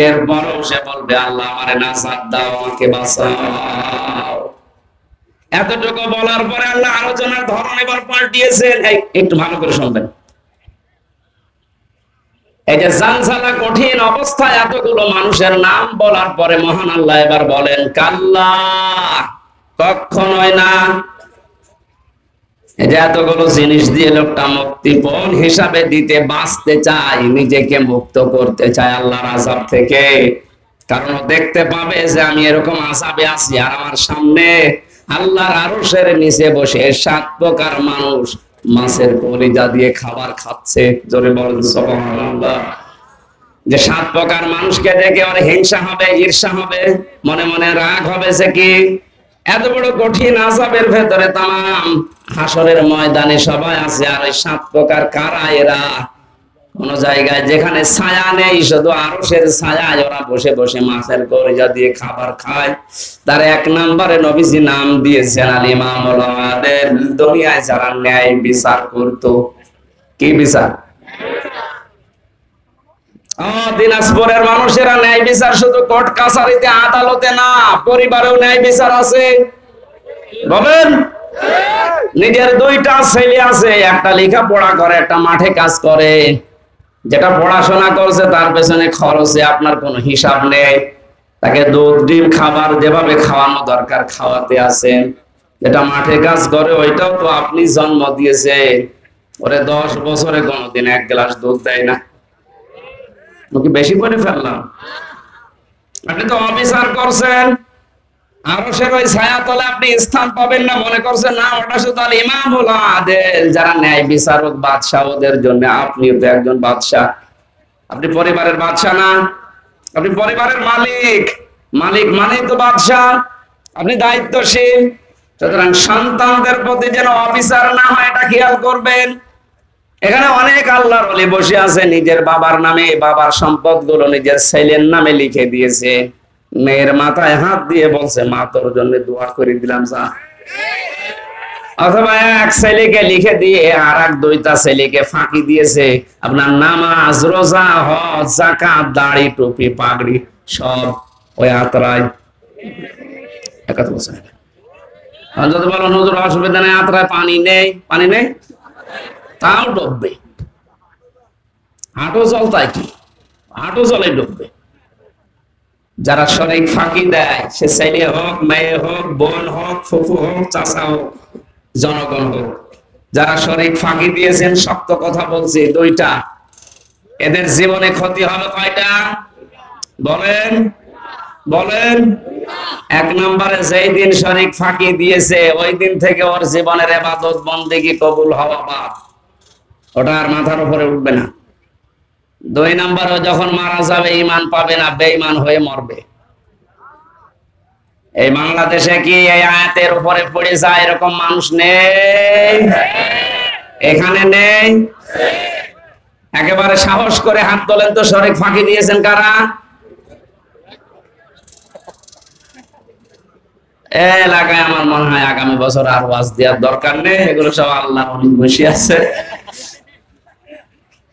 এরপরও সে বলবে আল্লাহ আমারে নাজাত দাও, আমাকে বাঁচাও। এতটুকু বলার পরে আল্লাহ আলোচনার ধরন এবার পাল্টিয়েছেন। একটু ভালো করে শুনবেন। এই যে জানসালা কঠিন অবস্থায় এতগুলো মানুষের নাম বলার পরে মহান আল্লাহ এবার বলেন কাল্লা, কখনোই না। এই যে এতগুলো জিনিস দিয়ে লোকটা মুক্তিপণ হিসাবে দিতে বাঁচতে চায়, নিজেকে মুক্ত করতে চায় আল্লাহর আযাব থেকে। কারণ দেখতে পাবে যে আমি এরকম আযাবে আছি, আর আমার সামনে আল্লাহর আরশের নিচে বসে 7 প্রকার মানুষ মাছের কলিজা দিয়ে খাবার খাচ্ছে। জোরে বলেন সুবহানাল্লাহ। যে 7 প্রকার মানুষকে দেখে ওর হিংসা হবে, ঈর্ষা হবে, মনে মনে রাগ হবে। সে কি এত বড় কঠিন আযাবের ভেতরে তামাম হাসরের ময়দানে সবাই আছে, আর ওই 7 প্রকার কারা এরা? কোন জায়গায় যেখানে ছায়া নেই, শুধু আরশের ছায়ায় ওরা বসে বসে মাছের কলিজা দিয়ে খাবার খায়। তার 1 নম্বরে নবীজি নাম দিয়েছেন আল ইমামুল আদিল। দুনিয়ায় যারা ন্যায় বিচার করত। কি বিচার? দিনাজপুরের মানুষেরা ন্যায় বিচার শুধু কোর্ট কাছারিতে, আদালতে না, পরিবারেও ন্যায় বিচার আছে। বলেন, নিজের 2টা ছেলে আছে, একটা লেখাপড়া করে, একটা মাঠে কাজ করে। যেটা পড়াশোনা করছে তার পেছনে খরচে আপনার কোনো হিসাব নেই। তাকে দুধ ডিম খাবার যেভাবে খাওয়ানো দরকার খাওয়াতে আছেন। যেটা মাঠে কাজ করে ওইটাও তো আপনি জন্ম দিয়েছে। ওরে 10 বছরে কোনোদিন 1 গ্লাস দুধ দেয় না। কি বেশি করে ফেললাম? আপনি তো অবিচার করছেন, আরশের ওই ছায়াতলে আপনি স্থান পাবেন না মনে করছেন। না, ওটা শুধু আল ইমামুল আদিল, যারা ন্যায় বিচারক, বাদশা, ওদের জন্য। আপনিও তো একজন বাদশা। আপনি পরিবারের বাদশা না, আপনি পরিবারের মালিক। মালিক মানেই তো বাদশা। আপনি দায়িত্বশীল। সুতরাং সন্তানদের প্রতি যেন অবিচার না হয়, এটা খেয়াল করবেন। এখানে অনেক আল্লাহর ওলি বসে আছে, নিজের বাবার নামে বাবার সম্পদ গুলো নিজের ছেলের নামে লিখে দিয়েছে। মেয়ের মাথায় হাত দিয়ে বলছে মা তোর জন্য দোয়া করে দিলাম যা। অথবা এক ছেলেকে লিখে দিয়ে আর 2টা ছেলেকে ফাঁকি দিয়েছে, আপনার নামাজ, রোজা, হজ, যাকাত, দাড়ি, টুপি, পাগড়ি সব ওই আত্রায়। একাত বছর যদি বলো হুজুর অসুবিধা নেই, আত্রায় পানি নেই, পানি নেই, তাও ডুববে। হাঁটো জল, তাই কি হাঁটো জলে ডুববে। যারা শরীক ফাঁকি দেয়, সে ছেলে হোক, মেয়ে হোক, বোন হোক, ফুফু হোক, চাচা হোক, জনগণ হোক, যারা শরীক ফাঁকি দিয়েছেন, শক্ত কথা বলছি 2টা, এদের জীবনে ক্ষতি হলো কয়টা? বলেন বলেন। 1 নম্বরে যেই দিন শরীক ফাঁকি দিয়েছে ওই দিন থেকে ওর জীবনের ইবাদত বন্দেগী কবুল হওয়া বাদ, ওটা আর মাথার উপরে উঠবে না। 2 নম্বরে যখন মারা যাবে ঈমান পাবে না, বেঈমান হয়ে মরবে। এই বাংলাদেশে কি এই আয়াতের উপরে পড়ে যায় এরকম মানুষ নেই? এখানে নেই? একেবারে সাহস করে হাত তোলেন তো, শরীক ফাঁকি দিয়েছেন কারা? এলাকায় আমার মনে হয় আগামী বছর আর ওয়াজ দেওয়ার দরকার নেই, এগুলো সব আল্লাহ অনেক বসে আছে।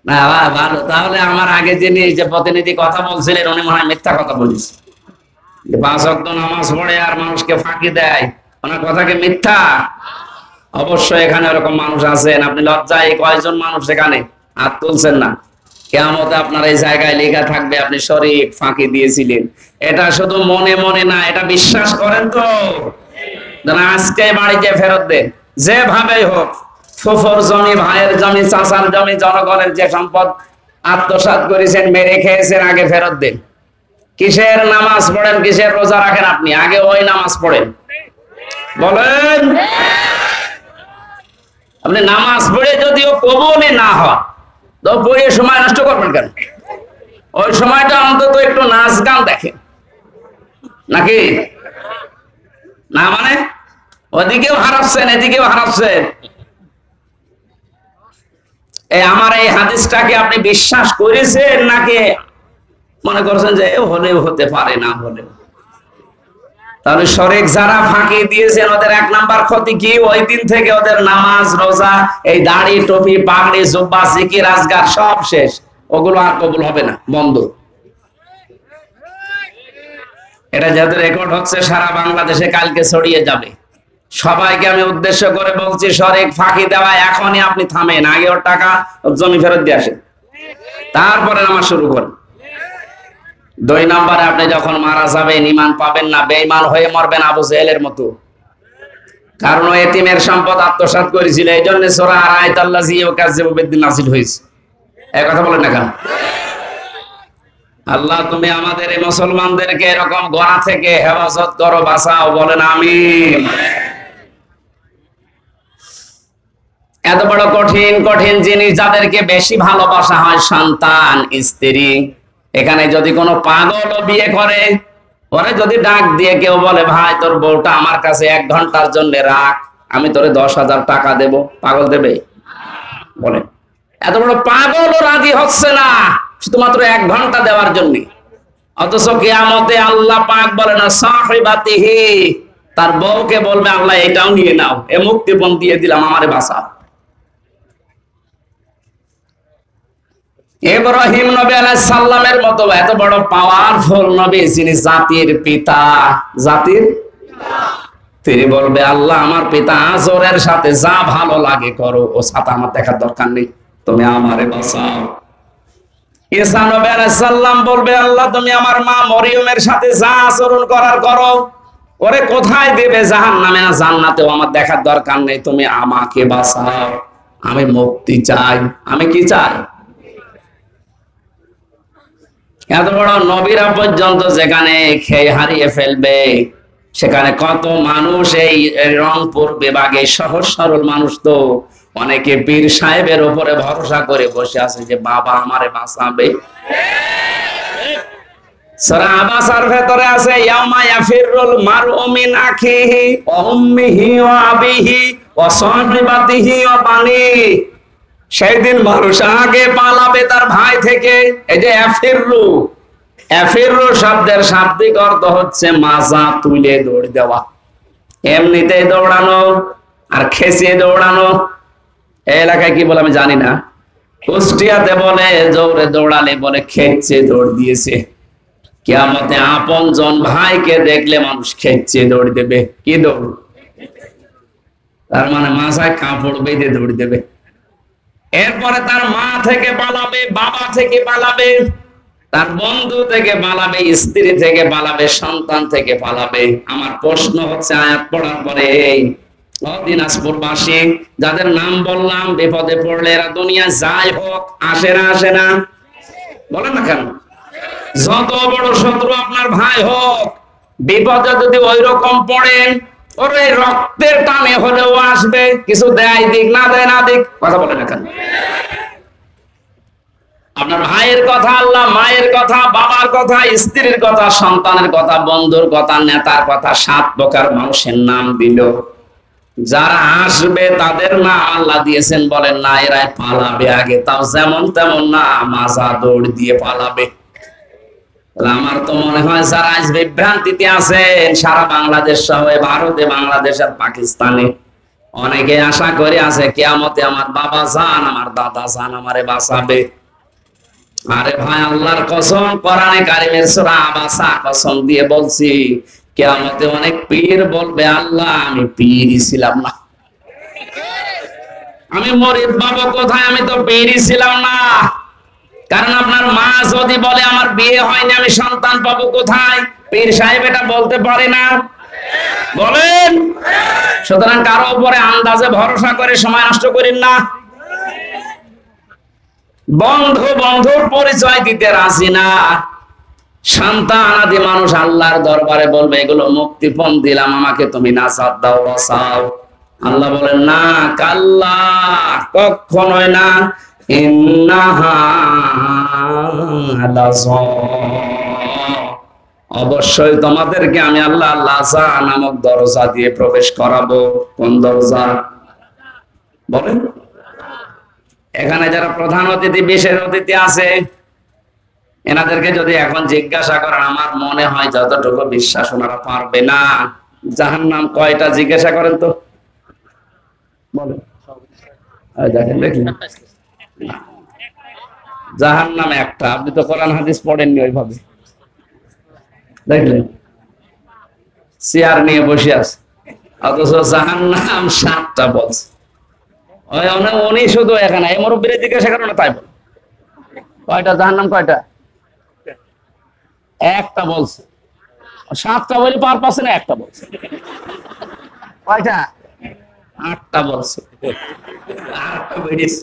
না ভালো, তাহলে আমার আগে যিনি যে প্রতিনিধি কথা বলছিলেন উনি মনে হয় মিথ্যা কথা বলেছে। 5 ওয়াক্ত নামাজ পড়ে আর মানুষকে ফাঁকি দেয়, ওনার কথা কি মিথ্যা? অবশ্যই এখানে এরকম মানুষ আছেন। আপনি লজ্জায় কয়জন মানুষ এখানে হাত তুলছেন না? কিয়ামতে আপনার এই জায়গায় লেখা থাকবে আপনি শরীক ফাঁকি দিয়েছিলেন। এটা শুধু মনে মনে না, এটা বিশ্বাস করেন তো। আজকে বাড়িতে ফেরত দেন, যেভাবেই হোক। ফুফুর জমি, ভাইয়ের জমি, চাচার জমি, জনগণের যে সম্পদ আত্মসাৎ করেছেন, মেরে খেয়েছেন, আগে ফেরত দেন। কিসের নামাজ পড়েন, কিসের রোজা রাখেন আপনি? আগে ওই নামাজ পড়েন। বলেন, আপনি নামাজ পড়ে যদিও কবুলই না হয় তো পড়ে সময় নষ্ট করবেন কেন? ওই সময়টা অন্তত একটু নাচ গান দেখেন নাকি না, মানে ওদিকেও হারাচ্ছেন এদিকেও হারাচ্ছেন। আমার এই হাদিসটাকে আপনি বিশ্বাস করেছেন নাকি মনে করছেন যে হলেও হতে পারে না হলেও? তাহলে শরীক যারা ফাঁকি দিয়েছেন ওদের এক নাম্বার ক্ষতি কি? ওই দিন থেকে ওদের নামাজ রোজা এই দাড়ি টুপি পাগড়ি জুব্বা জিকির আজগার সব শেষ, ওগুলো আর কবুল হবে না, বন্ধ। এটা যেহেতু রেকর্ড হচ্ছে সারা বাংলাদেশে কালকে ছড়িয়ে যাবে। সবাইকে আমি উদ্দেশ্য করে বলছি, শরীক ফাঁকি দেওয়া এখনই আপনি থামেন, আগে ওর টাকা জমি ফেরত দিয়ে আসেন, তারপরে নামাজ শুরু করেন। 2 নম্বরে আপনি যখন মারা যাবেন ঈমান পাবেন না, বেঈমান হয়ে মরবেন আবু জেহেলের মতো। কারণ ও এতিমের সম্পদ আত্মসাৎ করেছিল, এই জন্য সূরা আরাআইতাল্লাযী ইউকাযযিবু বিদ্দীন নাযিল হয়েছে। এই কথা বলেন না কেন? আল্লাহ তুমি আমাদের এই মুসলমানদেরকে এরকম গোনা থেকে হেফাজত করো, বাঁচাও, বলেন আমিন। এত বড় কঠিন কঠিন জিনিস যাদেরকে বেশি ভালোবাসা হয়, সন্তান, স্ত্রী, এখানে যদি কোনো পাগল বিয়ে করে, ওরে যদি ডাক দিয়ে কেউ বলে ভাই তোর বউটা আমার কাছে 1 ঘন্টার জন্য রাখ, আমি তোরে 10,000 টাকা দেব, পাগল দেবে? বলেন। এত বড় পাগল রাজি হচ্ছে না শুধুমাত্র 1 ঘন্টা দেওয়ার জন্য। অথচ কিয়ামতে আল্লাহ পাক বলে না সাহিবাতিহি, তার বউকে বলবে আল্লাহ এটাও নিয়ে নাও, এ মুক্তিপণ দিয়ে দিলাম, আমারে বাঁচাও। ইব্রাহিম নবী আলাইহিস সালামের মতো এত বড় পাওয়ারফুল নবী, যিনি জাতির পিতা, জাতির তিনি বলবে আল্লাহ আমার পিতা আজরের সাথে যা ভালো লাগে করো, ও সাথে আমার দেখার দরকার নেই, তুমি আমারে বাঁচাও। ঈসা নবী আলাইহিস সালাম বলবে আল্লাহ তুমি আমার মা মরিয়মের সাথে যা আচরণ করার করো, ওরে কোথায় দেবে জাহান্নামে না জান্নাতেও আমার দেখার দরকার নেই, তুমি আমাকে বাঁচাও, আমি মুক্তি চাই। আমি কি চাই? এত বড় নবীরা পর্যন্ত যেখানে খেয়ে হারিয়ে ফেলবে, সেখানে কত মানুষ এই রংপুর বিভাগে সহজ সরল মানুষ তো অনেকে পীর সাহেবের উপরে ভরসা করে বসে আছে যে বাবা আমারে বাঁচাবে। সূরা আবাসার ভেতরে আছে ইয়াউমা ইয়াফিরুল মারউ মিন আখিহি ওয়া উম্মিহি ওয়া আবিহি ওয়া সাহিবাতিহি ওয়া বানিহি, সেই দিন মানুষ আগে পালাবে তার ভাই থেকে। এই যে এফিরু, এফিরু শব্দের শাব্দিক অর্থ হচ্ছে মাজা তুলে দৌড় দেওয়া, এমনিতেই দৌড়ানো আর খেঁচিয়ে দৌড়ানো। এই এলাকায় কি বলে আমি জানি না, কুষ্টিয়াতে বলে জোরে দৌড়ালে বলে খেঁচে দৌড় দিয়েছে। কিয়ামতে আপনজন ভাইকে দেখলে মানুষ খেঁচে দৌড় দেবে। কি দৌড়? তার মানে মাথায় কাপড় বেঁধে দৌড় দেবে। এরপরে তার মা থেকে পালাবে, বাবা থেকে পালাবে, তার বন্ধু থেকে পালাবে, স্ত্রী থেকে পালাবে, সন্তান থেকে পালাবে। আমার প্রশ্ন হচ্ছে আয়াত পড়ার পরে এই দিনাজপুরবাসী যাদের নাম বললাম, বিপদে পড়লে এরা দুনিয়া যাই হোক আসে না? আসে না? বলেন না কেন? যত বড় শত্রু আপনার ভাই হোক, বিপদে যদি ওই রকম পড়েন, ওরে রক্তের টানে হলেও আসবে, কিছু দেয় দিক না দেয় না দিক, কথা বলে না কেন? আপনার ভাইয়ের কথা, আল্লাহ মায়ের কথা, বাবার কথা, স্ত্রীর কথা, সন্তানের কথা, বন্ধুর কথা, নেতার কথা, 7 প্রকার মানুষের নাম দিল। যারা আসবে তাদের নাম আল্লাহ দিয়েছেন, বলেন না এরাই পালাবে আগে, তাও যেমন তেমন না, মাজা দৌড় দিয়ে পালাবে। আমার তো মনে হয় যারা আজ বিভ্রান্তিতে আছেন সারা বাংলাদেশ সহ ভারতে, বাংলাদেশ আর পাকিস্তানে, অনেকে আশা করে আছে কিয়ামতে আমার বাবা জান, আমার দাদা জান আমারে বাঁচাবে। আরে ভাই আল্লাহর কসম, কোরআনে কারিমের সূরা আবাসা কসম দিয়ে বলছি, কিয়ামতে অনেক পীর বলবে আল্লাহ আমি পীরই ছিলাম না, আমি মরিদ বাবা কোথায়, আমি তো পীরই ছিলাম না। কারণ আপনার মা যদি বলে আমার বিয়ে হয়নি, আমি সন্তান পাবো কোথায়? পীর সাহেব এটা বলতে পারে না, বলেন। সুতরাং কারো উপরে আন্দাজে ভরসা করে সময় নষ্ট করেন না। বন্ধু বন্ধুর পরিচয় দিতে রাজি না, সন্তান আদি মানুষ আল্লাহর দরবারে বলবে এগুলো মুক্তিপণ দিলাম, আমাকে তুমি নাজাত দাও, বাঁচাও। আল্লাহ বলেন না, কাল্লা, কখনোই না। ইন্নাহা লাযা, অবশ্যই তোমাদেরকে আমি আল্লাহ লাযা নামক দরজা দিয়ে প্রবেশ করাবো। কোন দরজা বলেন? এখানে যারা প্রধান অতিথি বিশেষ অতিথি আছে, এনাদেরকে যদি এখন জিজ্ঞাসা করেন, আমার মনে হয় যতটুকু বিশ্বাস ওনারা পারবে না। জাহান্নাম কয়টা জিজ্ঞাসা করেন তো, বলেন। দেখেন দেখলেন, জাহান্নাম একটা। আপনি তো কোরআন হাদিস পড়েননি ওইভাবে, দেখলেন চেয়ার নিয়ে বসে আছে, অথচ জাহান্নাম 7টা বলছে। উনি শুধু এখানে এই মুরব্বীরা জিজ্ঞাসা করেন না, তাই বল কয়টা জাহান্নাম, কয়টা? একটা বলছে। 7টা বলি পার পাচ্ছে না, একটা বলছে। কয়টা? 8টা বলছে। আরেকটা বেরিয়েছে।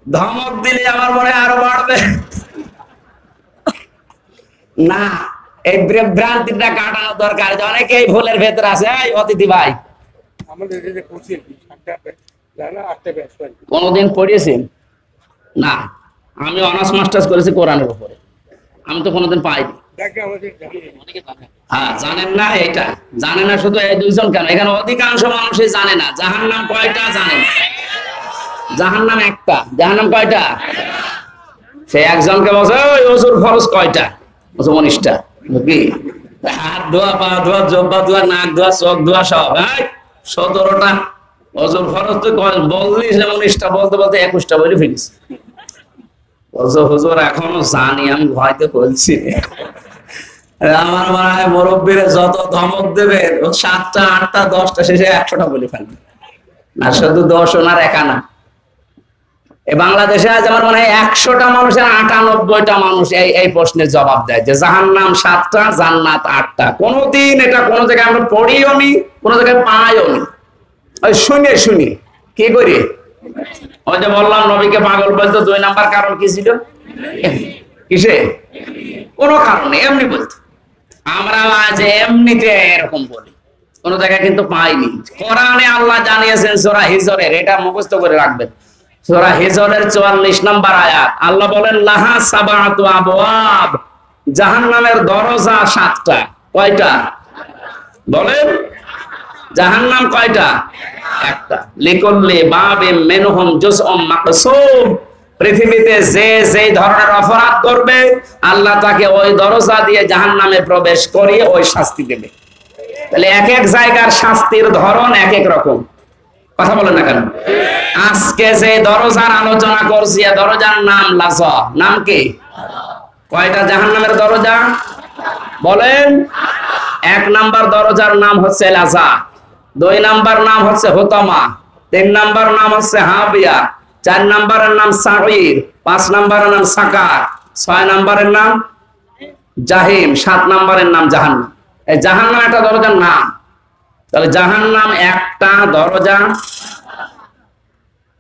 ধমক দিলে আমার মনে আরো বাড়বে না। এই ভ্রান্তিটা কাটানো দরকার। অনেকেই ভুলের ভেতরে আছে। এই অতিথি ভাই, কোনদিন পড়িয়েছেন? না, আমি অনার্স মাস্টার্স করেছি কোরআনের উপরে, আমি তো কোনোদিন পাইনি। হ্যাঁ, জানেন না, এটা জানে না শুধু এই দুইজন কেন, এখানে অধিকাংশ মানুষই জানে না জাহান্নাম কয়টা। জানে না জাহান্নাম একটা। জাহান্নাম কয়টা? সে একজনকে বলছে ওই ওযুর ফরজ কয়টা? বলছে 19টা। কি হাত ধোয়া, পা ধোয়া, জব্বা ধোয়া, নাক ধোয়া, চোখ ধোয়া সব 17টা। ওযুর ফরজ তুই বললি 19টা, বলতে বলতে 21টা বলে ফেলিস। বলছে হুজুর এখনো জানি, আমি ভয়তে বলছি। আমার মনে হয় মুরব্বীরা যত ধমক দেবে 7টা 8টা 10টা শেষে 100টা বলে ফেলবে। না শুধু 10 ওনার একা না, বাংলাদেশে আজ আমার মনে হয় 100টা মানুষের 98টা মানুষ এই প্রশ্নের জবাব দেয় যে জাহান্নাম 7টা, জান্নাত 8টা। কোনদিন এটা কোন জায়গায় আমরা পড়িও নি, কোন জায়গায় পাইও নি। ওই শুনে শুনি কি করি, ওই যে বললাম নবীকে পাগল বলতো, 2 নাম্বার কারণ কি ছিল? কিসে? কোনো কারণে এমনি বলতো। আমরা আজ এমনিতে এরকম বলি, কোন জায়গায় কিন্তু পাইনি। কোরআনে আল্লাহ জানিয়েছেন সূরা হিজরের, এটা মুখস্থ করে রাখবেন। সূরা হিজরের 44 নম্বর আয়াত, আল্লাহ বলেন লাহা সাবাতু আবওয়াব, জাহান্নামের দরজা 7টা। কয়টা বলেন? জাহান্নাম কয়টা? একটা। লিকুল্লি বাবিম মিনহুম জুজউম মাকসুম, পৃথিবীতে যে যেই ধরনের অপরাধ করবে আল্লাহ তাকে ওই দরজা দিয়ে জাহান্নামে প্রবেশ করিয়ে ওই শাস্তি দেবে। তাহলে এক এক জায়গার শাস্তির ধরন এক এক রকম। কথা বলেন না কেন? আজকে যে দরজার আলোচনা করছি, দরজার নাম লাযা। নাম কি? কয়টা জাহান্নামের দরজা বলেন? 1 নাম্বার দরজার নাম হচ্ছে লাযা, 2 নাম্বার নাম হচ্ছে হুতামা, 3 নাম্বার নাম হচ্ছে হাবিয়া, 4 নাম্বারের নাম সাঈর, 5 নাম্বারের নাম সাকার, 6 নাম্বারের নাম জাহিম, 7 নাম্বারের নাম জাহান্নাম। এই জাহান্নাম একটা দরজার নাম। তাহলে জাহান্নাম একটা দরজা।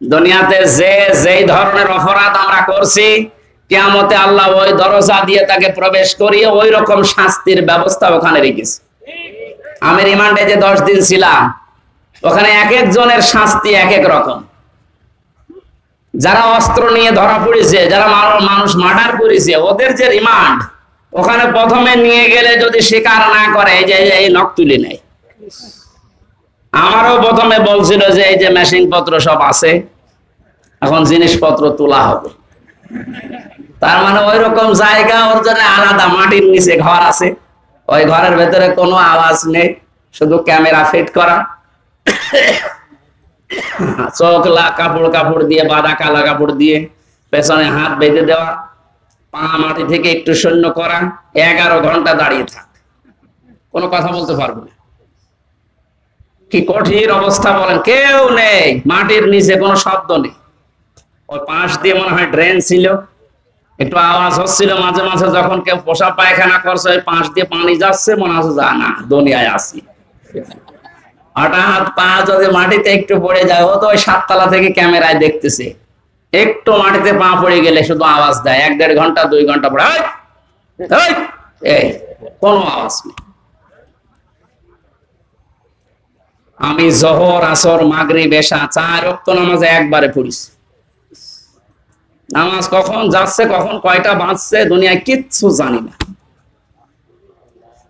দুনিয়াতে যে যেই ধরনের অপরাধ আমরা করছি, কিয়ামতে আল্লাহ ওই দরজা দিয়ে তাকে প্রবেশ করিয়ে ওই রকম শাস্তির ব্যবস্থা ওখানে রেখেছে। আমি রিমান্ডে যে 10 দিন ছিলাম, ওখানে এক একজনের শাস্তি এক এক রকম। যারা অস্ত্র নিয়ে ধরা পড়েছে, যারা মানুষ মার্ডার করেছে, ওদের যে রিমান্ড, ওখানে প্রথমে নিয়ে গেলে যদি স্বীকার না করে যে এই নখ তুলে নেয়। আমারও প্রথমে বলছিল যে এই যে মেশিন পত্র সব আছে, এখন জিনিসপত্র তোলা হবে। তার মানে ওই রকম জায়গা ওর জন্য আলাদা, মাটির নিচে ঘর আছে, ওই ঘরের ভেতরে কোনো আওয়াজ নেই, শুধু ক্যামেরা ফিট করা, চোখ কাপড় দিয়ে বাঁধা, কালা কাপড় দিয়ে পেছনে হাত বেঁধে দেওয়া, পা মাটি থেকে একটু শূন্য করা, 11 ঘন্টা দাঁড়িয়ে থাক, কোনো কথা বলতে পারবো না। কি কঠিন অবস্থা বলেন। কেউ নেই, মাটির নিচে কোনো শব্দ নেই। ওই পাশ দিয়ে মনে হয় ড্রেন ছিল, একটু আওয়াজ হচ্ছিল মাঝে মাঝে, যখন কেউ পোশাক পায়খানা করছে ওই পাশ দিয়ে পানি যাচ্ছে, মনে হচ্ছে যা না দুনিয়ায় আসি। হঠাৎ পা যদি মাটিতে একটু পড়ে যায়, ও তো ওই 7 তলা থেকে ক্যামেরায় দেখতেছে, একটু মাটিতে পা পড়ে গেলে শুধু আওয়াজ দেয়। 1-1.5 ঘন্টা 2 ঘন্টা পরে এই কোনো আওয়াজ নেই। আমি জোহর আসর মাগরিব এশা 4 ওয়াক্ত নামাজ একবারে পড়িস। নামাজ কখন যাচ্ছে কখন কয়টা বাজছে দুনিয়ায় কিচ্ছু জানি না।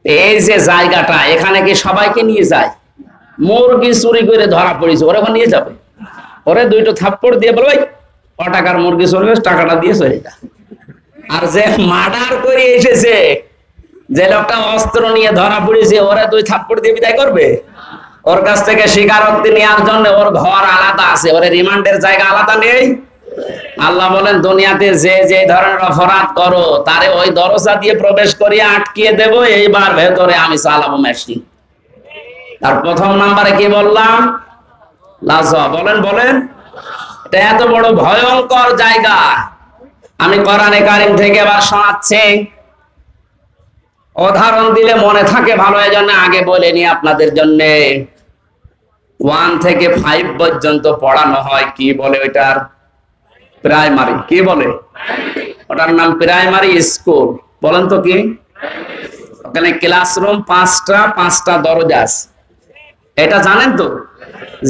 এই যে জায়গাটা, এখানে কি সবাইকে নিয়ে যায়? মুরগি চুরি করে ধরা পড়েছে, ওরা এখন নিয়ে যাবে? ওরে দুইটো থাপ্পড় দিয়ে বলবে ক টাকার মুরগি চুরি, টাকাটা দিয়ে চলে যা। আর যে মার্ডার করে এসেছে, যে লোকটা অস্ত্র নিয়ে ধরা পড়েছে, ওরা 2 থাপ্পড় দিয়ে বিদায় করবে? ওর কাছ থেকে স্বীকারোক্তি নেওয়ার জন্য ওর ঘর আলাদা আছে, ওর রিমান্ডের জায়গা আলাদা নেই। আল্লাহ বলেন দুনিয়াতে যে যে ধরনের অপরাধ করো তারে ওই দরজা দিয়ে প্রবেশ করিয়ে আটকিয়ে দেব, এইবার ভেতরে আমি চালাবো মেশিন। তার প্রথম নাম্বারে কি বললাম? লাজা। বলেন বলেন, এটা এত বড় ভয়ঙ্কর জায়গা। আমি কোরআনে কারীম থেকে এবার শোনাচ্ছি, উদাহরণ দিলে মনে থাকে ভালো, এজন্য আগে বলে নি আপনাদের জন্য। 1 থেকে 5 পর্যন্ত পড়ানো হয়, কি বলে ওইটার? প্রাইমারি। কি বলে ওটার নাম? Primary school. বলেন তো কি? ওখানে ক্লাসরুম 5টা দরজা আছে, এটা জানেন তো?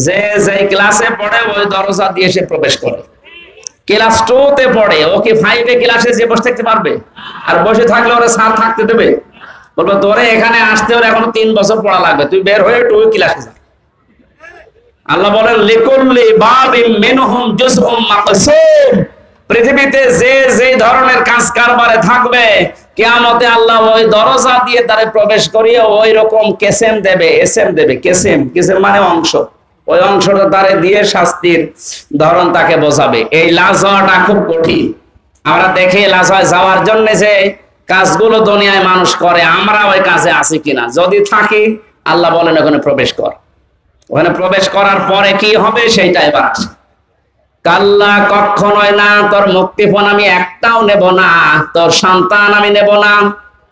যে যে ক্লাসে পড়ে ওই দরজা দিয়ে সে প্রবেশ করে। ক্লাস 2 তে পড়ে, ওকে 5 এ ক্লাসে যে বসে থাকতে পারবে? আর বসে থাকলে ওরা স্যার থাকতে দেবে? বলবো তোরে এখানে আসতে হলে এখনো 3 বছর পড়া লাগবে, তুই বের হয়ে 2 ক্লাসে যা। আল্লাহ বলেন লিকুল্লি বাবিম মিনহুম জুজউম মাকসুম। পৃথিবীতে যে যে ধরনের কাজ কারবারে থাকবে, কিয়ামতে আল্লাহ ওই দরজা দিয়ে তারে প্রবেশ করিয়ে ওই রকম কেসেম দেবে, এসএম দেবে। কেসেম মানে অংশ, ওই অংশটা তারে দিয়ে শাস্তির ধরন তাকে বোঝাবে। এই লাজওয়াটা খুব কঠিন। আমরা দেখি লাজওয়ায় যাওয়ার জন্য যে কাজগুলো দুনিয়ায় মানুষ করে, আমরা ওই কাজে আছি কিনা। যদি থাকি, আল্লাহ বলেন ওখানে প্রবেশ কর। ওখানে প্রবেশ করার পরে কি হবে সেইটা এবার আসে। কাল্লা, কখনোই না। তোর মুক্তিপণ আমি একটাও নেব না, তোর সন্তান আমি নেব না,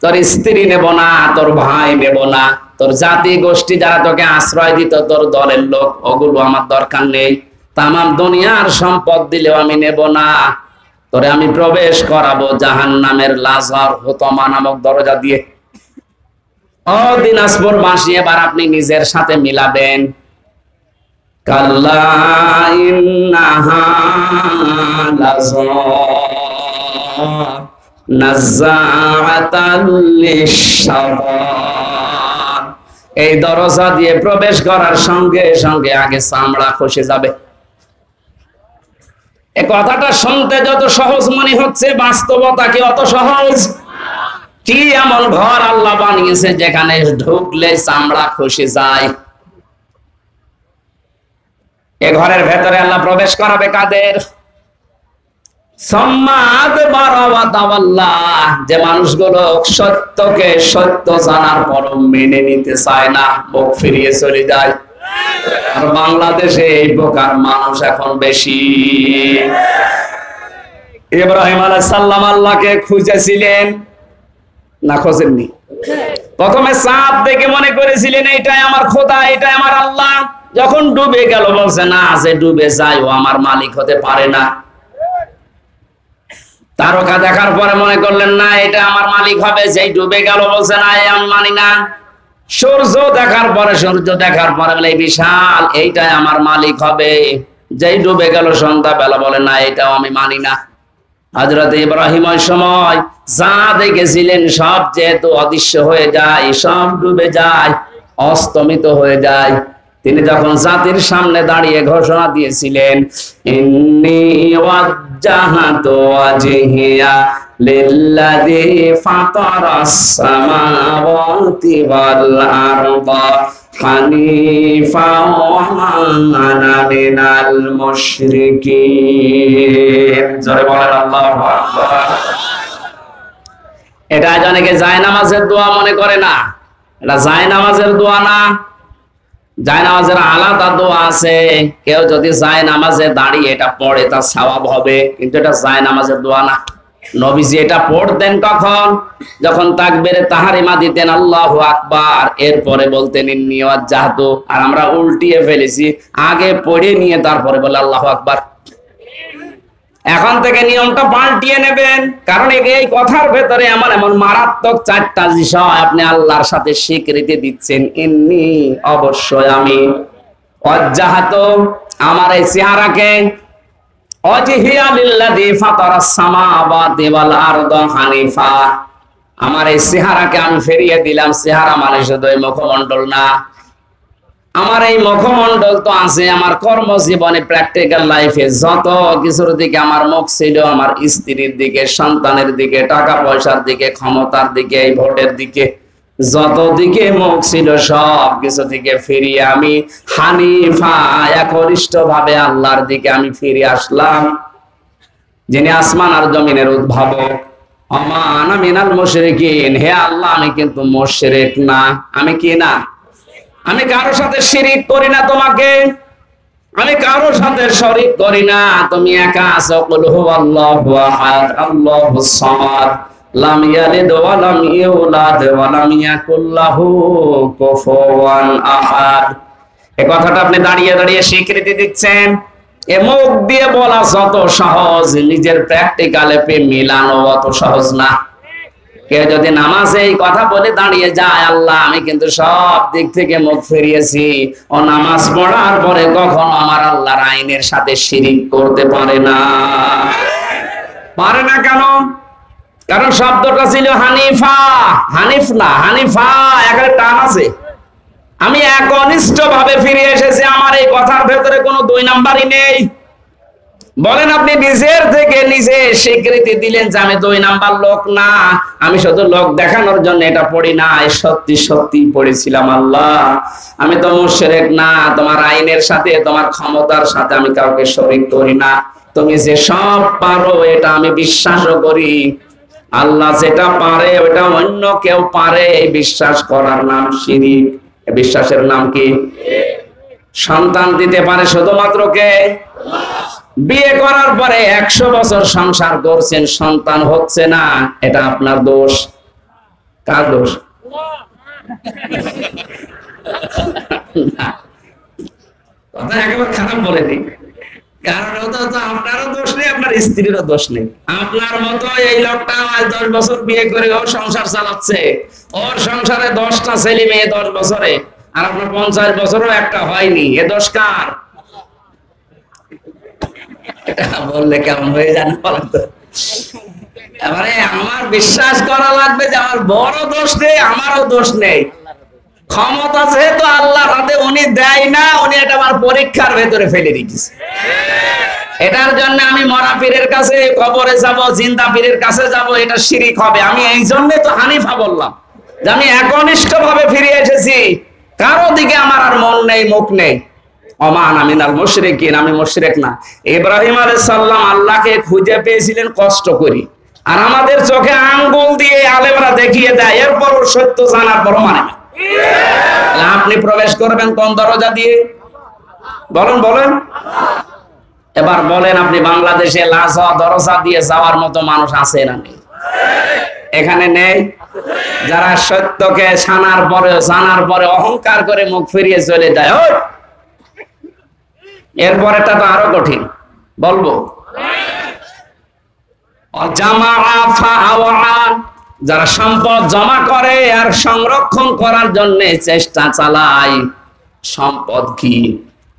তোর স্ত্রী নেব না, তোর ভাই নেব না, তোর জাতি গোষ্ঠী যারা তোকে আশ্রয় দিত, তোর দলের লোক, ওগুলো আমার দরকার নেই। তামাম দুনিয়ার সম্পদ দিলেও আমি নেব না। তোরে আমি প্রবেশ করাবো জাহান্নামের লাজার হুতমা নামক দরজা দিয়ে। ও দিনাজপুর বাসী, এবার আপনি নিজের সাথে মিলাবেন। কাল্লা ইন্নাহা লাযা নাযাআতাল লিশশাওয়া। এই দরজা দিয়ে প্রবেশ করার সঙ্গে সঙ্গে আগে চামড়া খসে যাবে। এই কথাটা শুনতে যত সহজ মনে হচ্ছে, বাস্তবতা কি অত সহজ? কি এমন ঘর আল্লাহ বানিয়েছে যেখানে ঢুকলে চামড়া খসে যায়? এ ঘরের ভেতরে আল্লাহ প্রবেশ করাবে কাদের? যে মানুষগুলো সত্যকে সত্য জানার পর মেনে নিতে চায় না, মুখ ফিরিয়ে চলে যায়। আর বাংলাদেশে এই প্রকার মানুষ এখন বেশি। ইব্রাহিম আলাইহিস সালাম আল্লাহকে খুঁজেছিলেন না খোঁজেননি? প্রথমে চাঁদ দেখে মনে করেছিলেন এটাই আমার খোদা, এটাই আমার আল্লাহ। যখন ডুবে গেল বলছে না, যে ডুবে যায় ও আমার মালিক হতে পারে না। তারকা দেখার পরে মনে করলেন না, এটা আমার মালিক হবে। যেই ডুবে গেল বলছে না, আমি মানি না। সূর্য দেখার পরে বলে বিশাল, এইটাই আমার মালিক হবে। যেই ডুবে গেল সন্ধ্যা বেলা বলে না, এটাও আমি মানি না। হযরত ইব্রাহিম ওই সময় যা দেখেছিলেন সব যেহেতু অদৃশ্য হয়ে যায়, সব ডুবে যায়, অস্তমিত হয়ে যায়। তিনি যখন জাতির সামনে দাঁড়িয়ে ঘোষণা দিয়েছিলেন, ইন্নী ওয়াজ্জাহাতু ওয়াজহিয়া লিল্লাযী ফাতারাস সামাওয়াতি ওয়াল আরদা হানিফাও ওয়া মা আনা মিনাল মুশরিকিন। জোরে বলেন আল্লাহু আকবার। এটা অনেকে জায়নামাজের দোয়া মনে করে না। এটা জায়নামাজের দোয়া না, জায়নামাজের আলাদা দোয়া আছে। কেউ যদি জায়নামাজে দাঁড়িয়ে এটা পড়ে তার সওয়াব হবে, কিন্তু এটা জায়নামাজের দোয়া না। নবীজি এটা পড়তেন কখন? যখন তাকবীরে তাহরিমা দিতেন আল্লাহু আকবার, এরপরে বলতেন ইন্নী ওয়াজ্জাহতু। আর আমরা উল্টিয়ে ফেলেছি, আগে পড়ে নিয়ে তারপরে বলে আল্লাহু আকবার। এখন থেকে নিয়মটা পাল্টিয়ে নেবেন, কারণ এই কথার ভেতরে এমন এমন মারাত্মক 4টা বিষয় আপনি আল্লাহর সাথে স্বীকৃতি দিচ্ছেন। ইন্নী, অবশ্যই আমি, ওয়াজ্জাহাতু আমার এই চেহারাকে ওয়াজহিয়া লিল্লাযী ফাতারাস সামাওয়াতি ওয়াল আরদা হানিফা, আমার এই চেহারাকে আমি ফিরিয়ে দিলাম। চেহারা মানে শুধু এই মুখমণ্ডল না, আমার এই মুখমণ্ডল তো আছে আমার কর্মজীবনে, প্র্যাকটিক্যাল লাইফে যত কিছুর দিকে আমার মুখ ছিল, আমার স্ত্রীর দিকে, সন্তানের দিকে, টাকা পয়সার দিকে, ক্ষমতার দিকে, এই ভোটের দিকে, যত দিকে মুখ ছিল সব কিছু থেকে ফিরিয়ে আমি হানিফা, একনিষ্ঠ ভাবে আল্লাহর দিকে আমি ফিরে আসলাম, যিনি আসমান আর জমিনের উদ্ভাবক। ওমা আনা মিনাল মুশরিকিন, হে আল্লাহ আমি কিন্তু মুশরিক না। আমি কি না? আমি কারোর সাথে শিরিক করি না, তোমাকে আমি কারোর সাথে শরীক করি না। তুমি একা আছো। কুল হুয়াল্লাহু আহাদ আল্লাহুস সামাদ লাম ইয়ালিদ ওয়া লাম ইউলাদ ওয়া লাম ইয়াকুল লাহু কুফুয়ান আহাদ। এই কথাটা আপনি দাঁড়িয়ে দাঁড়িয়ে স্বীকৃতি দিচ্ছেন। এ মুখ দিয়ে বলা যত সহজ, নিজের প্র্যাকটিক্যালে মিলানো অত সহজ না। কেউ যদি নামাজে এই কথা বলে দাঁড়িয়ে যায়, আল্লাহ আমি কিন্তু সব দিক থেকে মুখ ফিরিয়েছি, ও নামাজ পড়ার পরে কখনো আমার আল্লাহর আইনের সাথে শিরিক করতে পারে না। পারে না কেন? কারণ শব্দটা ছিল হানিফা, হানিফ না হানিফা, একটা টান আছে। আমি একনিষ্ঠ ভাবে ফিরে এসেছি, আমার এই কথার ভেতরে কোনো দুই নাম্বারই নেই। বলেন আপনি নিজের থেকে নিজে স্বীকৃতি দিলেন যে আমি দুই নাম্বার লোক না, আমি শুধু লোক দেখানোর জন্য এটা পড়ি না, সত্যি সত্যি পড়েছিলাম। আল্লাহ আমি তো মুশরিক না, তোমার আইনের সাথে তোমার ক্ষমতার সাথে আমি কাউকে শরীক করি না। তুমি যে সব পারো এটা আমি বিশ্বাসও করি। আল্লাহ যেটা পারে ওটা অন্য কেউ পারে, এই বিশ্বাস করার নাম শিরিক। বিশ্বাসের নাম কি? সন্তান দিতে পারে শুধুমাত্র কে? বিয়ে করার পরে 100 বছর সংসার করছেন, সন্তান হচ্ছে না, এটা আপনার দোষ। কার দোষ? কথা একেবারে খারাপ বলে দিই, কারণ ওটা তো আপনারও দোষ নেই, আপনার স্ত্রীরও দোষ নেই। আপনার মতো এই লোকটা 10 বছর বিয়ে করে ও সংসার চালাচ্ছে, ওর সংসারে 10টা ছেলে মেয়ে 10 বছরে, আর আপনার 50 বছরও একটা হয়নি। এ দোষ কার? বললে কেমন হয়ে যান বলেন তো? এবারে আমার বিশ্বাস করা লাগবে যে আমার বড় দোষ নেই, আমারও দোষ নেই। ক্ষমতা যেহেতু আল্লাহর হাতে, উনি দেয় না, উনি এটা আমার পরীক্ষার ভেতরে ফেলে রেখেছে। এটার জন্য আমি মরা পীরের কাছে কবরে যাব, জিন্দা পীরের কাছে যাব, এটা শিরিক হবে। আমি এই জন্য তো হানিফা বললাম যে আমি একনিষ্ঠ ভাবে ফিরে এসেছি, কারো দিকে আমার আর মন নেই, মুখ নেই। ওমান আমিনাল মুশরিকিন, আমি মুশরিক না। ইব্রাহিম আলাইহিস সালাম আল্লাহকে খুঁজে পেয়েছিলেন কষ্ট করে, আর আমাদের চোখে আঙ্গুল দিয়ে আলেমরা দেখিয়ে দেয়, এরপর সত্য জানার পর মানে না। আপনি প্রবেশ করবেন কোন দরজা দিয়ে? বলেন বলেন। এবার বলেন আপনি বাংলাদেশে লাজা দরজা দিয়ে যাওয়ার মতো মানুষ আছে না নেই? এখানে নেই। যারা সত্যকে জানার পরে অহংকার করে মুখ ফিরিয়ে চলে যায়, এরপরেটা তো আরো কঠিন। বলবো যারা সম্পদ জমা করে আর সংরক্ষণ করার জন্য চেষ্টা চালায়। সম্পদ কি?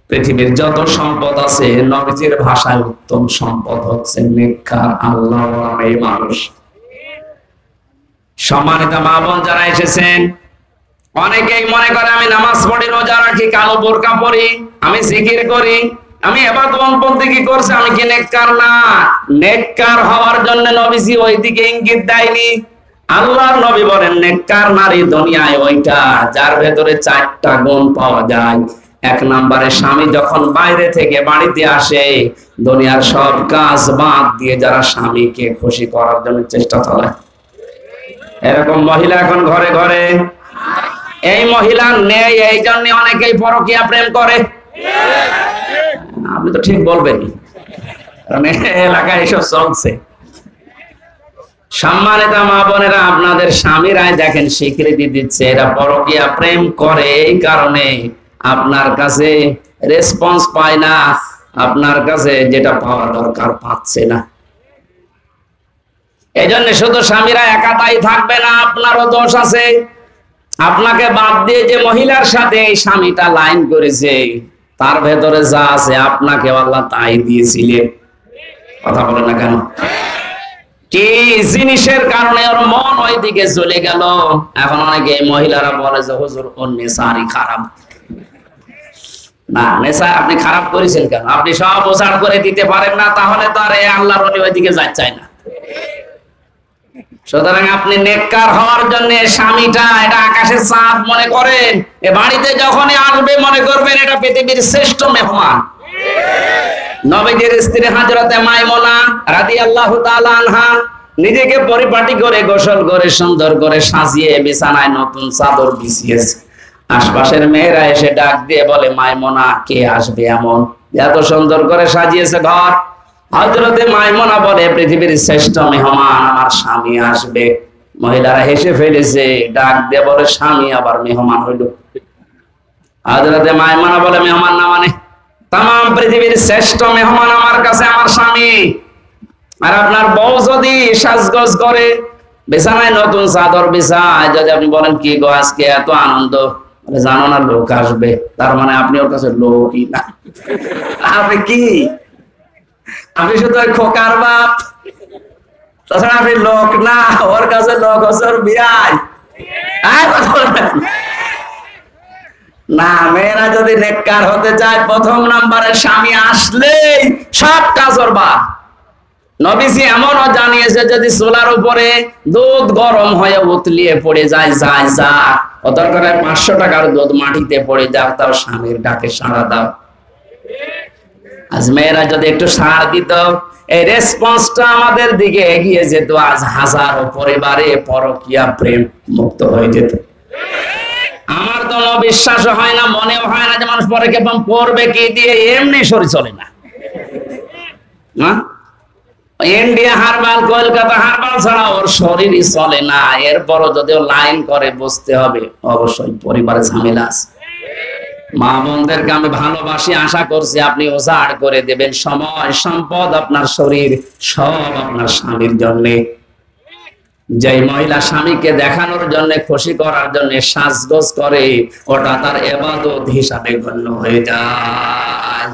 পৃথিবীর যত সম্পদ আছে, নবীজির ভাষায় উত্তম সম্পদ হচ্ছে নেককার আল্লাহওয়ালা মানুষ। সম্মানিত মা বোন যারা এসেছেন, অনেকেই মনে করে আমি নামাজ পড়ি, রোজা রাখি, কালো বোরকা পরি, আমি জিকির করি, আমি ইবাদতবন্দেগী করছি, আমি কি নেককার না? নেককার হওয়ার জন্য নবীজি ওইদিকে ইঙ্গিত দেয়নি। আল্লাহর নবী বলেন নেককার নারী দুনিয়ায় ওইটা যার ভেতরে 4টা গুণ পাওয়া যায়। 1 নম্বরে স্বামী যখন বাইরে থেকে বাড়িতে আসে, দুনিয়ার সব কাজ বাদ দিয়ে যারা স্বামীকে খুশি করার জন্য চেষ্টা চালায়, এরকম মহিলা এখন ঘরে ঘরে। এই মহিলা নেই, এই জন্য অনেকেই পরকীয়া প্রেম করে। আপনি তো ঠিক বলবেন, কারণ এলাকায় এসব চলছে। সম্মানিত মা বোনেরা, আপনাদের স্বামীরাই দেখেন স্বীকৃতি দিচ্ছে এরা পরকীয়া প্রেম করে, এই কারণে আপনার কাছে রেসপন্স পায় না, আপনার কাছে যেটা পাওয়া দরকার পাচ্ছে না। এই জন্য শুধু স্বামীরা একাতাই থাকবে না, আপনারও দোষ আছে। আপনাকে বাদ দিয়ে যে মহিলার সাথে এই স্বামীটা লাইন করেছে, তার ভেতরে যা আছে আপনাকে আল্লাহ তাই দিয়েছিলেন। কথা বলে না কেন? কি জিনিসের কারণে ওর মন ওইদিকে চলে গেল? এখন অনেকে মহিলারা বলে যে হুজুর ওর নেশারই খারাপ। না, নেশা আপনি খারাপ করেছেন কেন? আপনি সব ওঝাড় করে দিতে পারেন না, তাহলে তো আর আল্লাহর ওলি ওইদিকে যাচ্ছেই না। সুতরাং আপনি নেককার হওয়ার জন্য স্বামীটা এটা আকাশের চাঁদ মনে করেন। এ বাড়িতে যখনই আসবে মনে করবেন এটা পৃথিবীর শ্রেষ্ঠ মেহমান। নবীজির স্ত্রী হযরতে মাইমুনা রাদিয়াল্লাহু তাআলা আনহা নিজেকে পরিপাটি করে গোসল করে সুন্দর করে সাজিয়ে বিছানায় নতুন চাদর বিছিয়েছে। আশপাশের মেয়েরা এসে ডাক দিয়ে বলে, মাইমুনা কে আসবে এমন এত সুন্দর করে সাজিয়েছে ঘর? হযরতে মাইমুনা বলে, পৃথিবীর শ্রেষ্ঠ মেহমান আমার স্বামী আসবে। মহিলারা হেসে ফেলেছে, ডাক দিয়ে বলে, স্বামী আবার মেহমান হইল? হযরতে মাইমুনা বলে, মেহমান না মানে তাম পৃথিবীর শ্রেষ্ঠ মেহমান আমার কাছে আমার স্বামী। আর আপনার বউ যদি সাজগোজ করে বিছানায় নতুন চাদর বিছায়, যদি আপনি বলেন কি গো আজকে এত আনন্দ, জানো না লোক আসবে, তার মানে আপনি ওর কাছে লোকই না। আপনি কি? আপনি শুধু ওই খোকার বাপ, তাছাড়া আপনি লোক না। ওর কাছে লোক হচ্ছে ওর বিয়াই। না, মেয়েরা যদি নেককার হতে চায় প্রথম নাম্বারে স্বামী আসলেই সব কাজ ওর বাপ। নবীজি এমনও জানিয়েছে যদি চুলার উপরে দুধ গরম হয়ে উতলিয়ে পড়ে যায়, যায় যা ও দরকার 500 টাকার দুধ মাটিতে পড়ে যাও, তাও স্বামীর ডাকে সাড়া দাও। আজ মেয়েরা যদি একটু সাড়া দিত, এই রেসপন্সটা আমাদের দিকে এগিয়ে যেত, আজ হাজারো পরিবারে পরকীয়া প্রেম মুক্ত হয়ে যেত। আমার তো বিশ্বাস হয় না, মনেও হয় না যে মানুষ পরে কেমন পড়বে কি দিয়ে, এমনি শরীর চলে না। ইন্ডিয়া হারবাল, কলকাতা হারবাল ছাড়া ওর শরীরই চলে না। এরপরও যদি লাইন করে বুঝতে হবে অবশ্যই পরিবারে ঝামেলা আছে। মা বোনদেরকে আমি ভালোবাসি, আশা করছি আপনি উজাড় করে দেবেন সময়, সম্পদ, আপনার শরীর সব আপনার স্বামীর জন্যে। যে মহিলা স্বামীকে দেখানোর জন্য, খুশি করার জন্য সাজগোজ করে, ওটা তার ইবাদত হিসাবে গণ্য হয়ে যায়।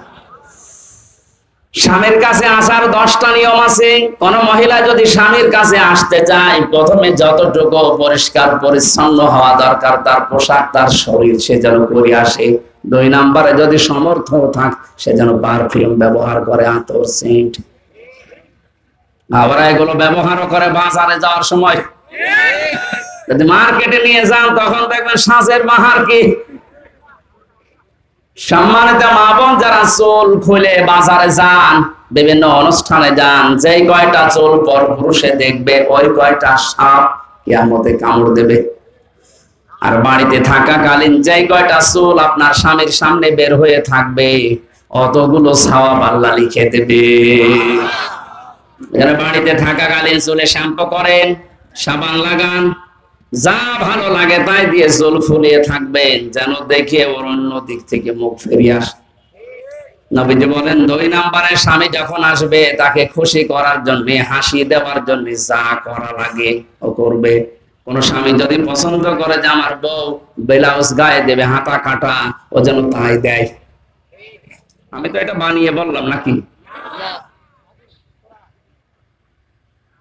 স্বামীর কাছে আসার 10টা নিয়ম আছে। কোন মহিলা যদি স্বামীর কাছে আসতে চায়, প্রথমে যতটুকু পরিষ্কার পরিচ্ছন্ন হওয়া দরকার, তার পোশাক, তার শরীর, সে যেন করে আসে। 2 নম্বরে যদি সমর্থ থাক, সে যেন পারফিউম ব্যবহার করে, আতর, সেন্ট। আবার এগুলো ব্যবহারও করে বাজারে যাওয়ার সময়। যদি মার্কেটে নিয়ে যান তখন দেখবেন সাজের বাহার কি। সম্মানিত মা বোন যারা চুল খুলে বাজারে যান, বিভিন্ন অনুষ্ঠানে যান, যেই কয়টা চুল পর পুরুষে দেখবে, ওই কয়টা সাপ কিয়ামতে কামড় দেবে। আর বাড়িতে থাকাকালীন যেই কয়টা চুল আপনার স্বামীর সামনে বের হয়ে থাকবে, অতগুলো সওয়াব আল্লাহ লিখে দেবে। যারা বাড়িতে থাকাকালীন চুলে শ্যাম্পু করেন, সাবান লাগান, যা ভালো লাগে তাই দিয়ে চুল ফুলিয়ে থাকবেন, যেন দেখে ওর অন্য দিক থেকে মুখ ফিরিয়ে আসে। নবীজি বলেন 2 নম্বরে স্বামী যখন আসবে, তাকে খুশি করার জন্য, হাসি দেওয়ার জন্য যা করা লাগে ও করবে। কোন স্বামী যদি পছন্দ করে যে আমার বউ ব্লাউজ গায়ে দেবে, হাতা কাটা, ও যেন তাই দেয়। আমি তো এটা বানিয়ে বললাম নাকি?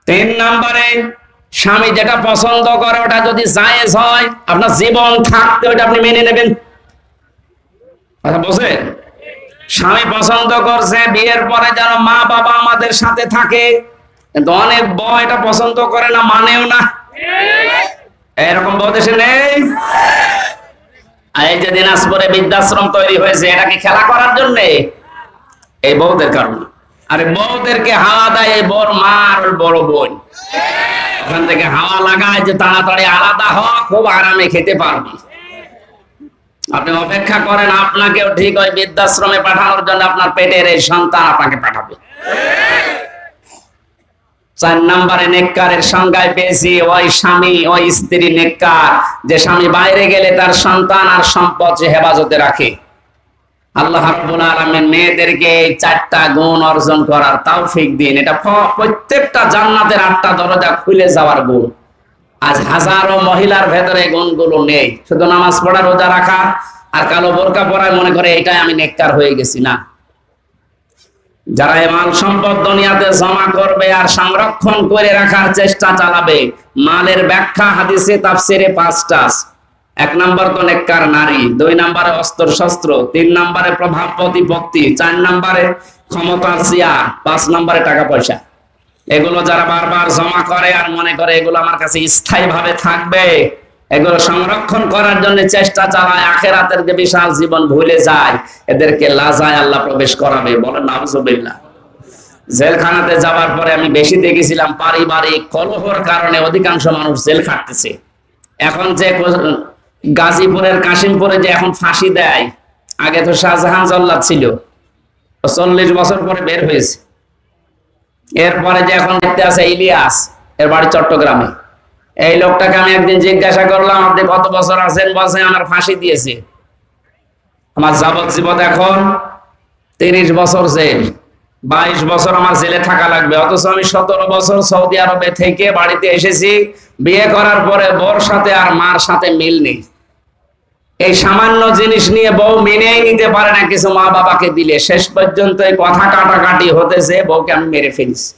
3 নম্বরে স্বামী যেটা পছন্দ করে ওটা যদি জায়েজ হয়, আপনার জীবন থাকতে ওটা আপনি মেনে নেবেন। কথা বুঝেন? স্বামী পছন্দ করছে বিয়ের পরে যেন মা বাবা আমাদের সাথে থাকে, কিন্তু অনেক বউ এটা পছন্দ করে না, মানেও না। এরকম বউ দেশে নেই? এই যে দিনাজপুরে বৃদ্ধাশ্রম তৈরি হয়েছে, এটা কি খেলা করার জন্য? এই বউদের কারণে। আরে বউদেরকে হাওয়া দেয় এই বড় মা আর বড় বোন, ওখান থেকে হাওয়া লাগায় যে তাড়াতাড়ি আলাদা হওয়া, খুব আরামে খেতে পারবি। আপনি অপেক্ষা করেন, আপনাকেও ঠিক ওই বৃদ্ধাশ্রমে পাঠানোর জন্য আপনার পেটের এই সন্তান আপনাকে পাঠাবে। 4 নম্বরে নেককারের সংজ্ঞায় পেয়েছি, ওই স্বামী, ওই স্ত্রী নেককার, যে স্বামী বাইরে গেলে তার সন্তান আর সম্পদ সে হেফাজতে রাখে। আল্লাহ রাব্বুল আলামিন মেয়েদেরকে এই 4টা গুণ অর্জন করার তৌফিক দিন। এটা প্রত্যেকটা জান্নাতের 8টা দরজা খুলে যাওয়ার গুণ। আজ হাজারো মহিলার ভেতরে গুণগুলো নেই। শুধু নামাজ পড়া, রোজা রাখা, আর কালো বোরকা পরায় মনে করে এটাই আমি নেককার হয়ে গেছি। না, যারা এই মাল সম্পদ দুনিয়াতে জমা করবে আর সংরক্ষণ করে রাখার চেষ্টা চালাবে, মালের ব্যাখ্যা হাদিসে তাফসিরে 5টা। 1 নম্বর তো নেককার নারী, 2 নম্বরে অস্ত্র শস্ত্র, 3 নম্বরে প্রভাব প্রতিপত্তি, 4 নম্বরে ক্ষমতার চেয়ার, 5 নম্বরে টাকা পয়সা। এগুলো যারা বারবার জমা করে আর মনে করে এগুলো আমার কাছে স্থায়ী ভাবে থাকবে, এগুলো সংরক্ষণ করার জন্য চেষ্টা চালায়, আখিরাতের যে বিশাল জীবন ভুলে যায়, এদেরকে লাজায় আল্লাহ প্রবেশ করাবে। বলেন নাউজুবিল্লাহ। জেলখানাতে যাবার পরে আমি বেশি দেখেছিলাম পারিবারিক কলহর কারণে অধিকাংশ মানুষ জেল খাটতেছে। এখন যে গাজীপুরের কাশিমপুরে যে এখন ফাঁসি দেয়, আগে তো শাহজাহান জল্লাদ ছিল, 40 বছর পরে বের হয়েছে। এরপরে যে এখন দেখতে আছে ইলিয়াস, এর বাড়ি চট্টগ্রামে। এই লোকটাকে আমি একদিন জিজ্ঞাসা করলাম, আপনি কত বছর আছেন? বলছে আমার ফাঁসি দিয়েছে, আমার যাবজ্জীবন এখন 30 বছর জেল, 22 বছর আমার জেলে থাকা লাগবে। অথচ আমি 17 বছর সৌদি আরবে থেকে বাড়িতে এসেছি, বিয়ে করার পরে বউর সাথে আর মার সাথে মিল নেই। এই সামান্য জিনিস নিয়ে বউ মেনেই নিতে পারে না কিছু মা বাবাকে দিলে। শেষ পর্যন্ত এই কথা কাটাকাটি হতেছে, বউকে আমি মেরে ফেলছি।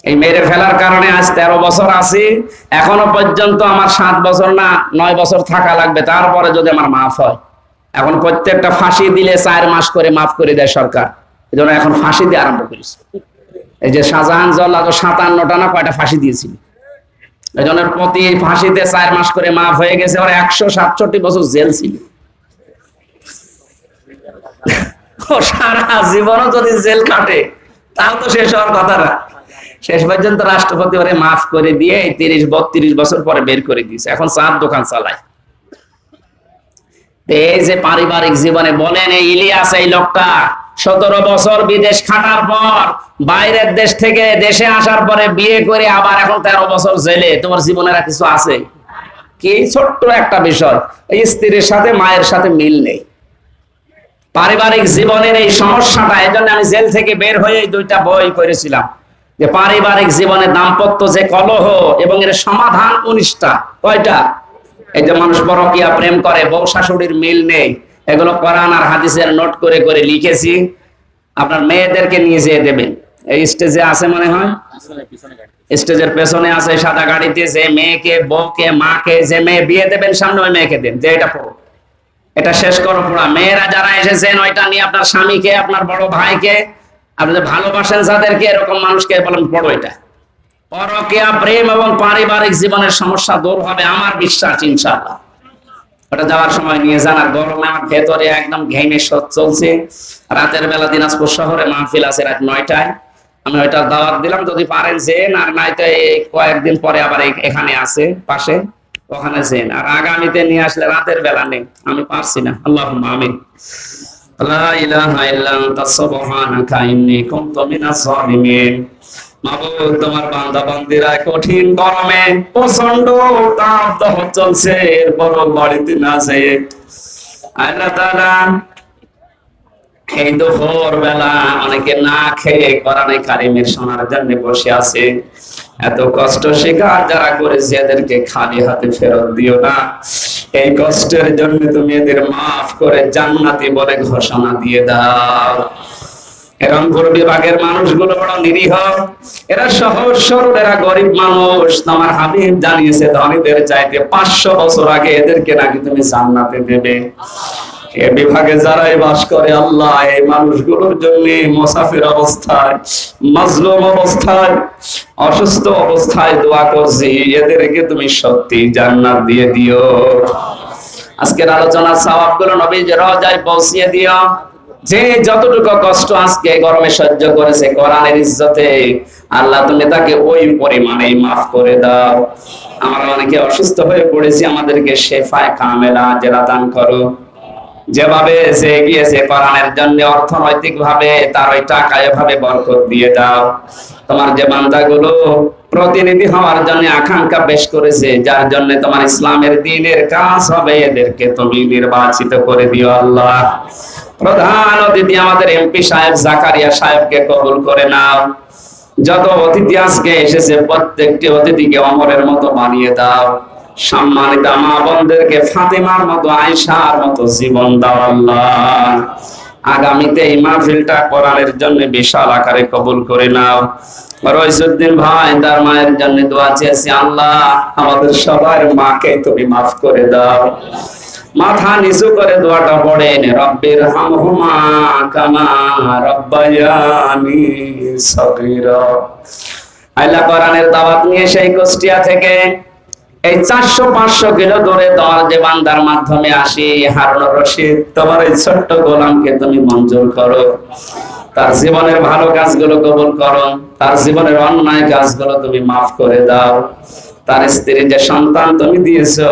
এই মেরে ফেলার কারণে আজ 13 বছর আছি, এখনো পর্যন্ত আমার 7 বছর না 9 বছর থাকা লাগবে, তারপরে যদি আমার মাফ হয়। এখন প্রত্যেকটা ফাঁসি দিলে 4 মাস করে মাফ করে দেয় সরকার, এই জন্য এখন ফাঁসি দিয়ে আরম্ভ করেছে। এই যে শাহজাহান জল্লাদ 57টা না কয়টা ফাঁসি দিয়েছিল, এই জন্য প্রতি ফাঁসিতে 4 মাস করে মাফ হয়ে গেছে। ওর 167 বছর জেল ছিল। সারা জীবনও যদি জেল কাটে তাও তো শেষ হওয়ার কথা না। শেষ পর্যন্ত রাষ্ট্রপতি ওরে মাফ করে দিয়ে 30-32 বছর পরে বের করে দিয়েছে, এখন চার দোকান চালায়। এই যে পারিবারিক জীবনে বলেন, এই ইলিয়াস এই লোকটা 17 বছর বিদেশ খাটার পর বাইরের দেশ থেকে দেশে আসার পরে বিয়ে করে আবার এখন 13 বছর জেলে। তোমার জীবনের আর কিছু আছে কি? ছোট্ট একটা বিষয়, এই স্ত্রীর সাথে মায়ের সাথে মিল নেই। পারিবারিক জীবনের এই সমস্যাটা, এই জন্য আমি জেল থেকে বের হয়ে 2টা বই করেছিলাম, যে পারিবারিক জীবনে দাম্পত্য যে কলহ এবং এর সমাধান 19টা। কয়টা? এই যে মানুষ পরকীয়া প্রেম করে, বউ শাশুড়ির মিল নেই, এগুলো কোরআন আর হাদিসের নোট করে করে লিখেছি। আপনার মেয়েদেরকে নিয়ে যেয়ে দেবেন, এই স্টেজে আছে মনে হয়, স্টেজের পেছনে আছে সাদা গাড়িতে। যে মেয়েকে, বউকে, মাকে, যে মেয়ে বিয়ে দেবেন সামনে, ওই মেয়েকে দেন যে এটা পড়ো, এটা শেষ করো পড়া। মেয়েরা যারা এসেছেন ওইটা নিয়ে আপনার স্বামীকে, আপনার বড় ভাইকে, আপনি যে ভালোবাসেন যাদেরকে, এরকম মানুষকে বলেন পড়ো এটা। পরকীয়া প্রেম এবং পারিবারিক জীবনের সমস্যা দূর হবে আমার বিশ্বাস, ইনশাআল্লাহ। ওটা যাওয়ার সময় নিয়ে যান। আর গরমে আমার ভেতরে একদম ঘেমে শোধ চলছে। রাতের বেলা দিনাজপুর শহরে মাহফিল আছে রাত 9টায়, আমি ওইটা দাওয়াত দিলাম, যদি পারেন যেন, আর নাই তো কয়েকদিন পরে আবার এখানে আছে পাশে, ওখানে যেন। আর আগামীতে নিয়ে আসলে রাতের বেলা নেই, আমি পারছি না। আল্লাহুম্মা আমিন। লা ইলাহা ইল্লা আনতা সুবহানাকা ইন্নী কুনতু মিনাজ জালিমিন। মাবুদ, তোমার বান্দা বান্দিরা কঠিন গরমে প্রচন্ড তাপ দাহ চলছে, এরপরও বাড়িতে না যেয়ে আল্লাহ তাআলা এই দুপুর বেলা অনেকে না খেয়ে কোরআনে কারিমের শোনার জন্য বসে আছে। এত কষ্ট স্বীকার যারা করেছে এদেরকে খালি হাতে ফেরত দিও না। এই কষ্টের জন্য তুমি এদের মাফ করে জান্নাতি বলে ঘোষণা দিয়ে দাও। রংপুর বিভাগের মানুষগুলো বড় নিরীহ, এরা সহজ সরল, এরা গরিব মানুষ। তোমার হাবিব জানিয়েছে ধনীদের চাইতে 500 বছর আগে এদেরকে নাকি তুমি জান্নাতে দেবে। এ বিভাগে যারাই বাস করে আল্লাহ, এই মানুষগুলোর জন্য মুসাফির অবস্থায়, মাজলুম অবস্থায়, অসুস্থ অবস্থায় দোয়া করছি, এদেরকে তুমি সত্যি জান্নাত দিয়ে দিও। আজকের আলোচনার সওয়াবগুলো নবীর রওজায় পৌঁছিয়ে দিও। যে যতটুকু কষ্ট আজকে গরমে সহ্য করেছে কোরআনের ইজ্জতে, আল্লাহ তুমি তাকে ওই পরিমাণে মাফ করে দাও। আমরা অনেকে অসুস্থ হয়ে পড়েছি, আমাদেরকে শেফায়ে কামেলা আজেরা দান করো। যেভাবে সে গিয়েছে কোরআনের জন্য অর্থনৈতিক ভাবে, তার ওই টাকা এভাবে বরকত দিয়ে দাও। তোমার যে বান্দাগুলো প্রতিনিধি হওয়ার জন্য আকাঙ্ক্ষা পেশ করেছে, যার জন্য তোমার ইসলামের দ্বীনের কাজ হবে, এদেরকে তুমি নির্বাচিত করে দিও আল্লাহ। প্রধান অতিথি আমাদের এমপি সাহেব জাকারিয়া সাহেবকে কবুল করে নাও। যত অতিথি আজকে এসেছে প্রত্যেকটি অতিথিকে অমরের মতো বানিয়ে দাও। সম্মানিত মা বোনদেরকে ফাতেমার মতো আয়েশার মতো জীবন দাও আল্লাহ। আগামীতে এই মাহফিলটা কোরআনের জন্য বিশাল আকারে কবুল করে নাও। রইসুদ্দিন ভাই তার মায়ের জন্য দোয়া চেয়েছি, আল্লাহ আমাদের সবার মাকে তুমি মাফ করে দাও। মাথা নিচু করে দোয়াটা পড়েন, রব্বির হামহুমা কামা রব্বায়ানি সগীরা। আল্লাহ কোরআনের দাওয়াত নিয়ে সেই কুষ্টিয়া থেকে এই 400-500 কিলো দূরে তোমার যে বান্দার মাধ্যমে আসি হারুনুর রশিদ, তোমার এই ছোট্ট গোলামকে তুমি মঞ্জুর করো। তার জীবনের ভালো কাজগুলো কবুল করো, তার জীবনের অন্যায় কাজগুলো তুমি মাফ করে দাও। তার স্ত্রীর যে সন্তান তুমি দিয়েছো